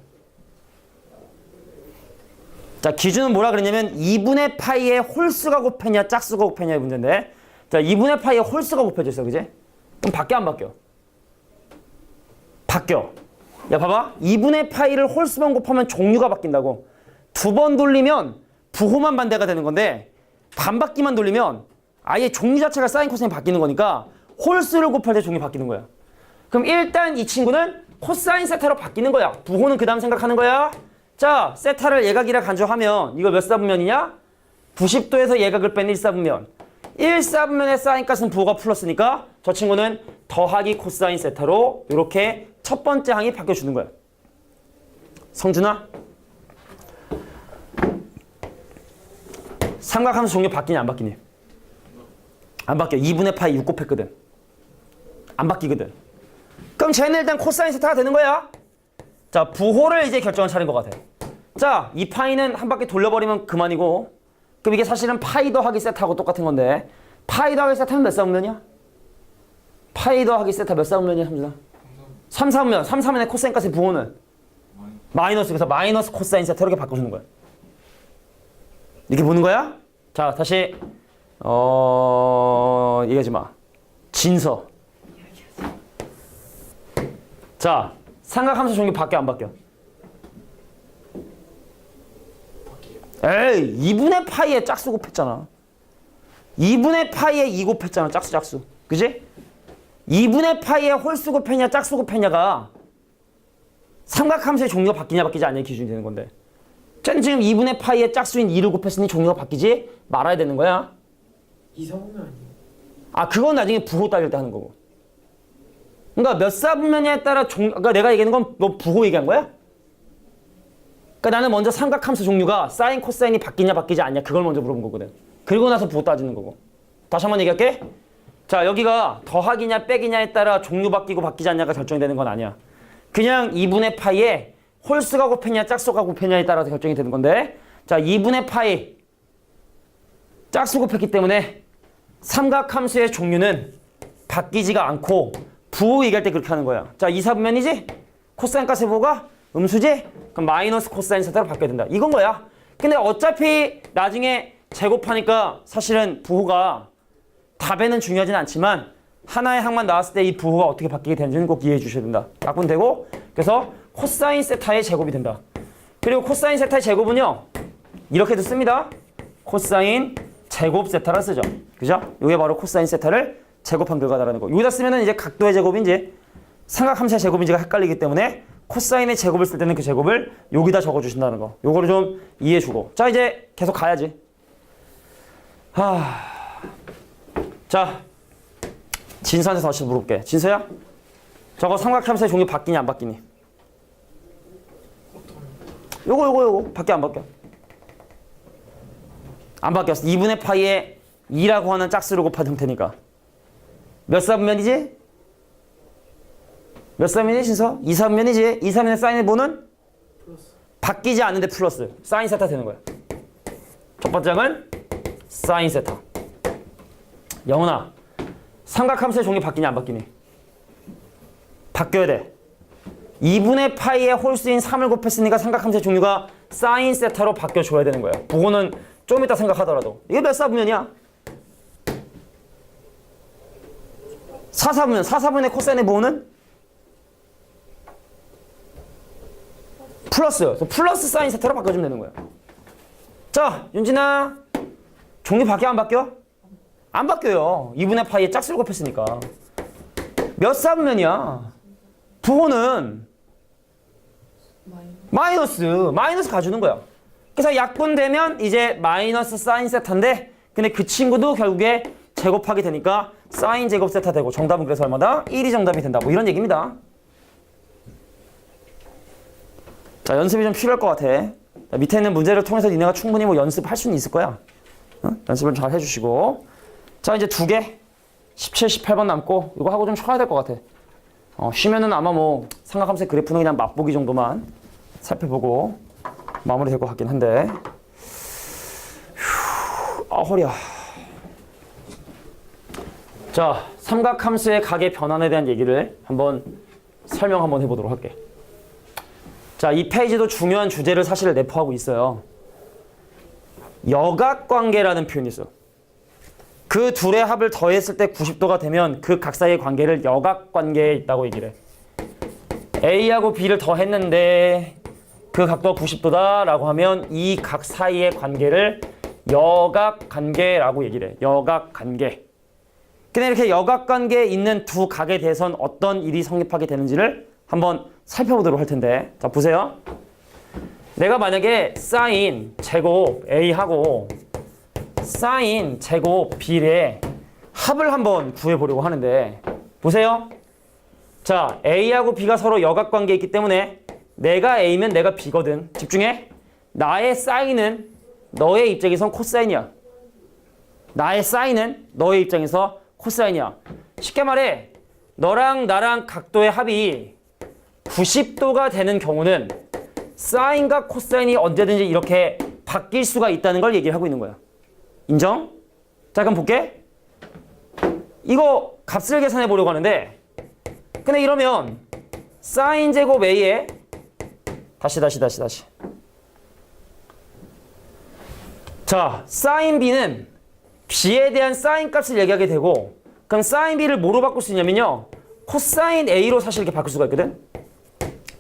자, 기준은 뭐라 그랬냐면 2분의 파이의 홀수가 곱했냐 짝수가 곱했냐의 문제인데 자, 2분의 파이의 홀수가 곱해져 있어. 그지? 그럼 바뀌어 안 바뀌어? 바뀌어. 야, 봐봐. 2분의 파이를 홀수만 곱하면 종류가 바뀐다고. 2번 돌리면 부호만 반대가 되는 건데 반바퀴만 돌리면 아예 종류 자체가 사인 코사인 바뀌는 거니까 홀수를 곱할 때 종류 바뀌는 거야. 그럼 일단 이 친구는 코사인 세타로 바뀌는 거야. 부호는 그 다음 생각하는 거야. 자, 세타를 예각이라 간주하면 이거 몇 사분면이냐? 90도에서 예각을 뺀 1사분면. 1사분면의 사인 값은 부호가 플러스니까 저 친구는 더하기 코사인 세타로 이렇게 첫 번째 항이 바뀌어주는 거야. 성준아, 삼각함수 종류 바뀌냐 안 바뀌니? 안 바뀌어. 2분의 파이 6 곱했거든. 안 바뀌거든. 그럼 쟤는 일단 코사인 세타가 되는 거야. 자, 부호를 이제 결정을 차린 것 같아. 자, 이 파이는 한 바퀴 돌려버리면 그만이고 그럼 이게 사실은 파이 더하기 세타하고 똑같은 건데 파이 더하기 세타는 몇 사분면이야? 파이 더하기 세타 몇 사분면이야? 3사분면. 3사분면의 코사인 값의 부호는? 마이너스. 그래서 마이너스 코사인 세타 이렇게 바꿔주는 거야. 이렇게 보는 거야? 자, 다시 얘기하지 마. 진서. 자, 삼각함수 종류 바뀌어 안 바뀌어? 에이, 2분의 파이에 짝수 곱했잖아. 2분의 파이에 2 곱했잖아. 짝수. 그지? 2분의 파이에 홀수 곱했냐 짝수 곱했냐가 삼각함수의 종류가 바뀌냐 바뀌지 않냐의 기준이 되는 건데 쟤는 지금 2분의 파이에 짝수인 2를 곱했으니 종류가 바뀌지 말아야 되는 거야. 2사분면 아니에요? 아, 그건 나중에 부호 따질 때 하는 거고. 그러니까 몇 사분면이냐에 따라 그러니까 내가 얘기하는 건 너 부호 얘기한 거야? 그러니까 나는 먼저 삼각함수 종류가 사인 코사인이 바뀌냐 바뀌지 않냐 그걸 먼저 물어본 거거든. 그리고 나서 부호 따지는 거고. 다시 한번 얘기할게. 자, 여기가 더하기냐 빼기냐에 따라 종류 바뀌고 바뀌지 않냐가 결정이 되는 건 아니야. 그냥 2분의 파이에 홀수가 곱했냐 짝수가 곱했냐에 따라서 결정이 되는 건데 자, 2분의 파이 짝수 곱했기 때문에 삼각함수의 종류는 바뀌지가 않고 부호 얘기할 때 그렇게 하는 거야. 자, 2사분면이지? 코사인 값의 부호가 음수지? 그럼 마이너스 코사인 세타로 바뀌어야 된다. 이건 거야. 근데 어차피 나중에 제곱하니까 사실은 부호가 답에는 중요하진 않지만 하나의 항만 나왔을 때 이 부호가 어떻게 바뀌게 되는지는 꼭 이해해 주셔야 된다. 약분 되고 그래서 코사인 세타의 제곱이 된다. 그리고 코사인 세타의 제곱은요 이렇게도 씁니다. 코사인 제곱 세타라 쓰죠. 그죠? 이게 바로 코사인 세타를 제곱한 결과다라는 거. 여기다 쓰면은 이제 각도의 제곱인지 삼각함수의 제곱인지가 헷갈리기 때문에 코사인의 제곱을 쓸 때는 그 제곱을 여기다 적어주신다는 거. 요거를 좀 이해해주고. 자, 이제 계속 가야지. 자, 진서한테 다시 물어볼게. 진서야? 저거 삼각함수의 종류 바뀌냐 안 바뀌니? 요거 바뀌어 안 바뀌어? 안 바뀌었어. 2분의 파이에 2라고 하는 짝수를 곱한 형태니까. 몇 사분면이지? 몇 사분면이지 진서? 2사분면이지? 2사분면의 사인의 부호는? 플러스. 바뀌지 않는데 플러스. 사인 세타 되는 거야. 첫 번째 항은 사인 세타. 영훈아, 삼각함수의 종류 바뀌냐 안 바뀌니? 바뀌어야 돼. 2분의 파이의 홀수인 3을 곱했으니까 삼각함수의 종류가 사인 세타로 바뀌어줘야 되는 거야. 그거는 좀 이따 생각하더라도. 이게 몇 사분면이야? 4사분면. 4사분의 코사인의 부호는? 플러스. 그래서 플러스 사인 세타로 바꿔주면 되는 거야. 자, 윤진아. 종류 바뀌어 안 바뀌어? 안 바뀌어요. 2분의 파이에 짝수를 곱했으니까. 몇 사분면이야? 부호는 마이너스 가주는 거야. 그래서 약분되면 이제 마이너스 사인 세타인데 근데 그 친구도 결국에 제곱하게 되니까 사인 제곱 세타 되고 정답은 그래서 얼마다? 1이 정답이 된다. 뭐 이런 얘기입니다. 자, 연습이 좀 필요할 것 같아. 자, 밑에 있는 문제를 통해서 니네가 충분히 뭐 연습할 수는 있을 거야. 연습을 잘 해주시고. 자, 이제 2개. 17, 18번 남고 이거 하고 좀 쉬어야 될 것 같아. 쉬면은 아마 뭐 삼각함수의 그래프는 그냥 맛보기 정도만 살펴보고 마무리 될 것 같긴 한데. 아, 허리야. 자, 삼각함수의 각의 변환에 대한 얘기를 한번 설명 한번 해보도록 할게. 자, 이 페이지도 중요한 주제를 사실 내포하고 있어요. 여각관계라는 표현이 있어. 그 둘의 합을 더했을 때 90도가 되면 그 각 사이의 관계를 여각관계에 있다고 얘기를 해. A하고 B를 더했는데 그 각도가 90도다 라고 하면 이 각 사이의 관계를 여각관계라고 얘기를 해. 여각관계. 근데 이렇게 여각관계에 있는 두 각에 대해서는 어떤 일이 성립하게 되는지를 한번 살펴보도록 할 텐데, 자 보세요. 내가 만약에 사인 제곱 A하고 사인 제곱 B의 합을 한번 구해보려고 하는데, 보세요. 자, A하고 B가 서로 여각관계에 있기 때문에 내가 A면 내가 B거든. 집중해. 나의 사인은 너의 입장에선 코사인이야. 나의 사인은 너의 입장에서 코사인이야. 쉽게 말해 너랑 나랑 각도의 합이 90도가 되는 경우는 사인과 코사인이 언제든지 이렇게 바뀔 수가 있다는 걸 얘기를 하고 있는 거야. 인정? 자, 그럼 볼게. 이거 값을 계산해 보려고 하는데, 근데 이러면 사인 제곱 A에 다시 자, 사인 B는 B에 대한 사인 값을 얘기하게 되고, 그럼 사인 B를 뭐로 바꿀 수 있냐면요, 코사인 A로 사실 이렇게 바꿀 수가 있거든.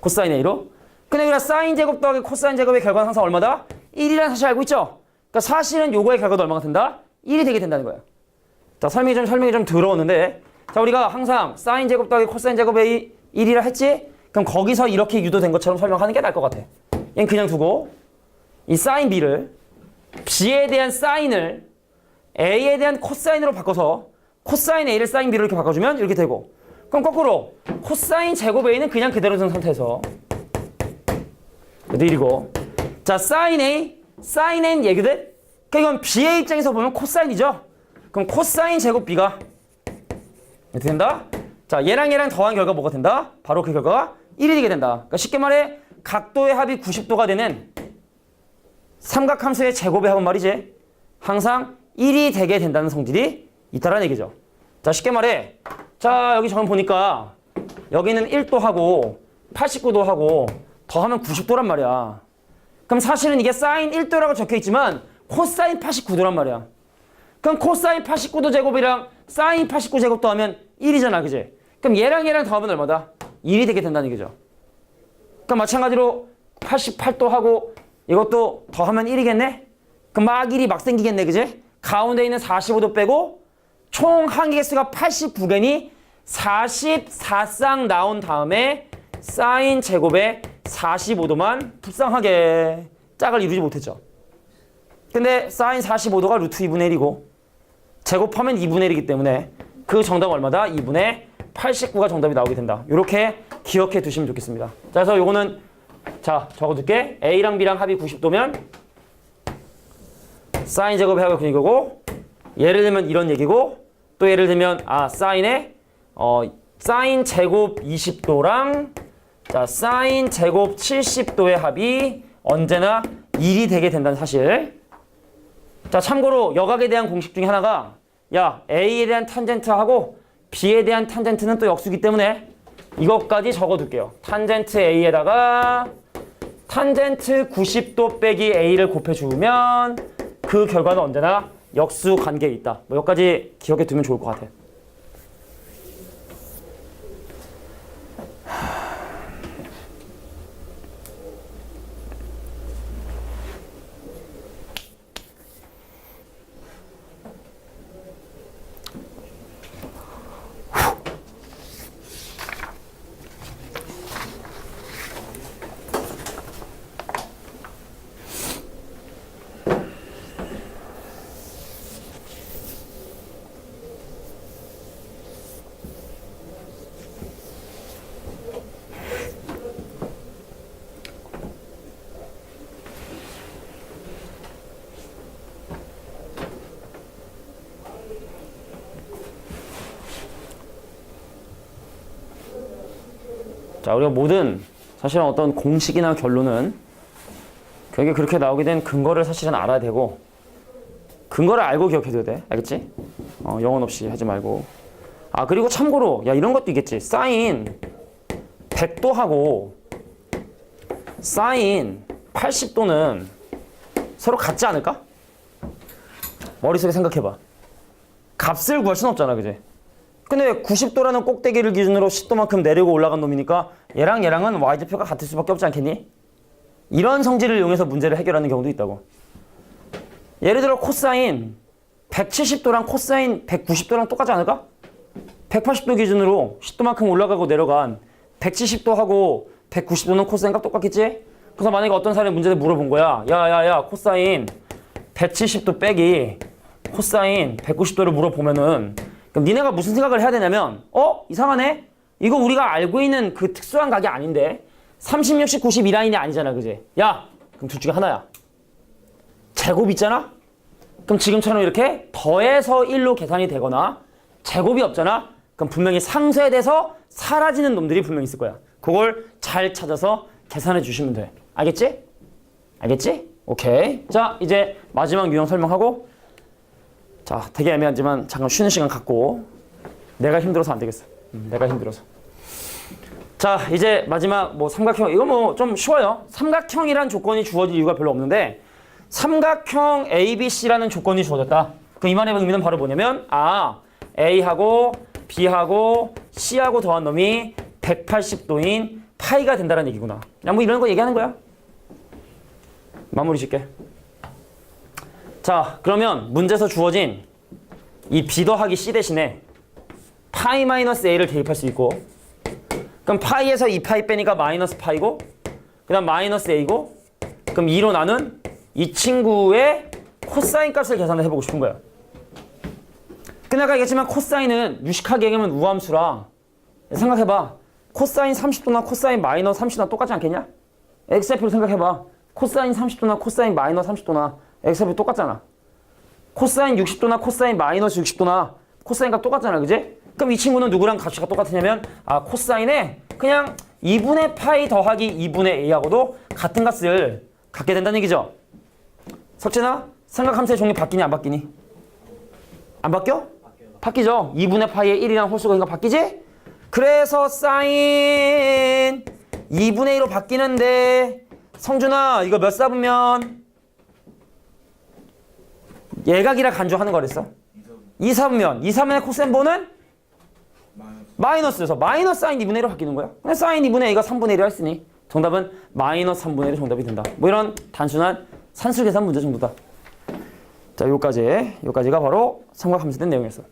코사인 A로. 근데 우리가 사인 제곱 더하기 코사인 제곱의 결과는 항상 얼마다? 1이라는 사실 알고 있죠? 그러니까 사실은 요거의 결과도 얼마가 된다? 1이 되게 된다는 거야. 자, 설명이 좀 들어오는데, 자, 우리가 항상 사인 제곱 더하기 코사인 제곱의 1이라 했지? 그럼 거기서 이렇게 유도된 것처럼 설명하는 게 나을 것 같아. 얘는 그냥 두고 이 사인 B를 B에 대한 사인을 A에 대한 코사인으로 바꿔서 코사인 A를 사인 B로 이렇게 바꿔주면 이렇게 되고, 그럼 거꾸로 코사인 제곱 A는 그냥 그대로 둔 상태에서 그리고 자, 사인 A, 사인 N 얘기든. 그러니까 이건 B의 입장에서 보면 코사인이죠. 그럼 코사인 제곱 B가 이렇게 된다. 자, 얘랑 더한 결과 뭐가 된다? 바로 그 결과가 1이 되게 된다. 그러니까 쉽게 말해 각도의 합이 90도가 되는 삼각함수의 제곱의 합은 말이지, 항상 1이 되게 된다는 성질이 있다라는 얘기죠. 자, 쉽게 말해, 자, 여기 저는 보니까 여기는 1도 하고 89도 하고 더하면 90도란 말이야. 그럼 사실은 이게 사인 1도라고 적혀있지만 코사인 89도란 말이야. 그럼 코사인 89도 제곱이랑 사인 89 제곱 더하면 1이잖아, 그지? 그럼 얘랑 더하면 얼마다? 1이 되게 된다는 얘기죠. 그럼 마찬가지로 88도 하고 이것도 더하면 1이겠네? 그럼 막 1이 막 생기겠네, 그지? 가운데 있는 45도 빼고 총 항의 개수가 89개니 44쌍 나온 다음에 사인 제곱에 45도만 불쌍하게 짝을 이루지 못했죠. 근데 사인 45도가 루트 2분의 1이고 제곱하면 2분의 1이기 때문에 그 정답은 얼마다? 2분의 89가 정답이 나오게 된다. 이렇게 기억해 두시면 좋겠습니다. 자, 그래서 요거는 자, 적어둘게. A랑 B랑 합이 90도면 사인 제곱의 합이 이거고, 예를 들면 이런 얘기고, 또 예를 들면 사인의 사인 제곱 20도랑 자, 사인 제곱 70도의 합이 언제나 1이 되게 된다는 사실. 자, 참고로 여각에 대한 공식 중에 하나가, 야, A에 대한 탄젠트하고 B에 대한 탄젠트는 또 역수기 때문에 이것까지 적어둘게요. 탄젠트 A에다가 탄젠트 90도 빼기 A를 곱해주면 그 결과는 언제나 역수 관계에 있다. 뭐 여기까지 기억해 두면 좋을 것 같아. 자, 우리가 모든 사실은 어떤 공식이나 결론은 그게 그렇게 나오게 된 근거를 사실은 알아야 되고 근거를 알고 기억해둬야 돼. 알겠지? 영혼 없이 하지 말고. 아, 그리고 참고로 야, 이런 것도 있겠지. 사인 100도하고 사인 80도는 서로 같지 않을까? 머릿속에 생각해봐. 값을 구할 수는 없잖아, 그지? 근데 90도라는 꼭대기를 기준으로 10도만큼 내리고 올라간 놈이니까 얘랑 얘랑은 y좌표가 같을 수밖에 없지 않겠니? 이런 성질을 이용해서 문제를 해결하는 경우도 있다고. 예를 들어 코사인 170도랑 코사인 190도랑 똑같지 않을까? 180도 기준으로 10도만큼 올라가고 내려간 170도하고 190도는 코사인과 똑같겠지? 그래서 만약에 어떤 사람이 문제를 물어본 거야. 야야야, 코사인 170도 빼기 코사인 190도를 물어보면은 그럼 니네가 무슨 생각을 해야 되냐면 이상하네? 이거 우리가 알고 있는 그 특수한 각이 아닌데 30, 60, 90 이 라인이 아니잖아, 그지? 야, 그럼 둘 중에 하나야. 제곱 있잖아? 그럼 지금처럼 이렇게 더해서 1로 계산이 되거나 제곱이 없잖아? 그럼 분명히 상쇄돼서 사라지는 놈들이 분명히 있을 거야. 그걸 잘 찾아서 계산해 주시면 돼. 알겠지? 알겠지? 오케이. 자, 이제 마지막 유형 설명하고 자, 되게 애매하지만 잠깐 쉬는 시간 갖고 내가 힘들어서 안 되겠어. 내가 힘들어서. 자, 이제 마지막 삼각형. 이거 좀 쉬워요. 삼각형이란 조건이 주어질 이유가 별로 없는데 삼각형 ABC라는 조건이 주어졌다. 그럼 이 말의 의미는 바로 뭐냐면 A하고 B하고 C하고 더한 놈이 180도인 파이가 된다는 얘기구나. 그냥 이런 거 얘기하는 거야. 마무리 짓게. 자, 그러면 문제에서 주어진 이 B 더하기 C 대신에 파이 마이너스 A를 대입할 수 있고 그럼 파이에서 2파이 빼니까 마이너스 파이고 그 다음 마이너스 A고 그럼 2로 나눈 이 친구의 코사인 값을 계산을 해보고 싶은 거야. 근데 아까 얘기했지만 코사인은 유식하게 얘기하면 우함수라 생각해봐. 코사인 30도나 코사인 마이너스 30도나 똑같지 않겠냐? x좌표를 생각해봐. 코사인 30도나 코사인 마이너스 30도나 x좌표 똑같잖아. 코사인 60도나 코사인 마이너스 60도나 코사인과 똑같잖아, 그지? 그럼 이 친구는 누구랑 값이 똑같으냐면 코사인에 그냥 2분의 파이 더하기 2분의 a하고도 같은 값을 갖게 된다는 얘기죠. 석진아, 삼각함수의 종류 바뀌니 안 바뀌니? 안 바뀌어? 바뀌죠. 2분의 파이에 1이라는 홀수가 있는 거 바뀌지? 그래서 사인 2분의 1로 바뀌는데 성준아, 이거 몇 사분면? 예각이라 간주하는 거랬어. 2사분면. 2사분의 코센보는? 마이너스여서 마이너스 사인 2분의 1로 바뀌는 거야. 근데 사인 2분의 A가 3분의 1을 했으니 정답은 마이너스 3분의 1이 정답이 된다. 이런 단순한 산술 계산 문제 정도다. 자, 여기까지가 바로 삼각함수된 내용이었어.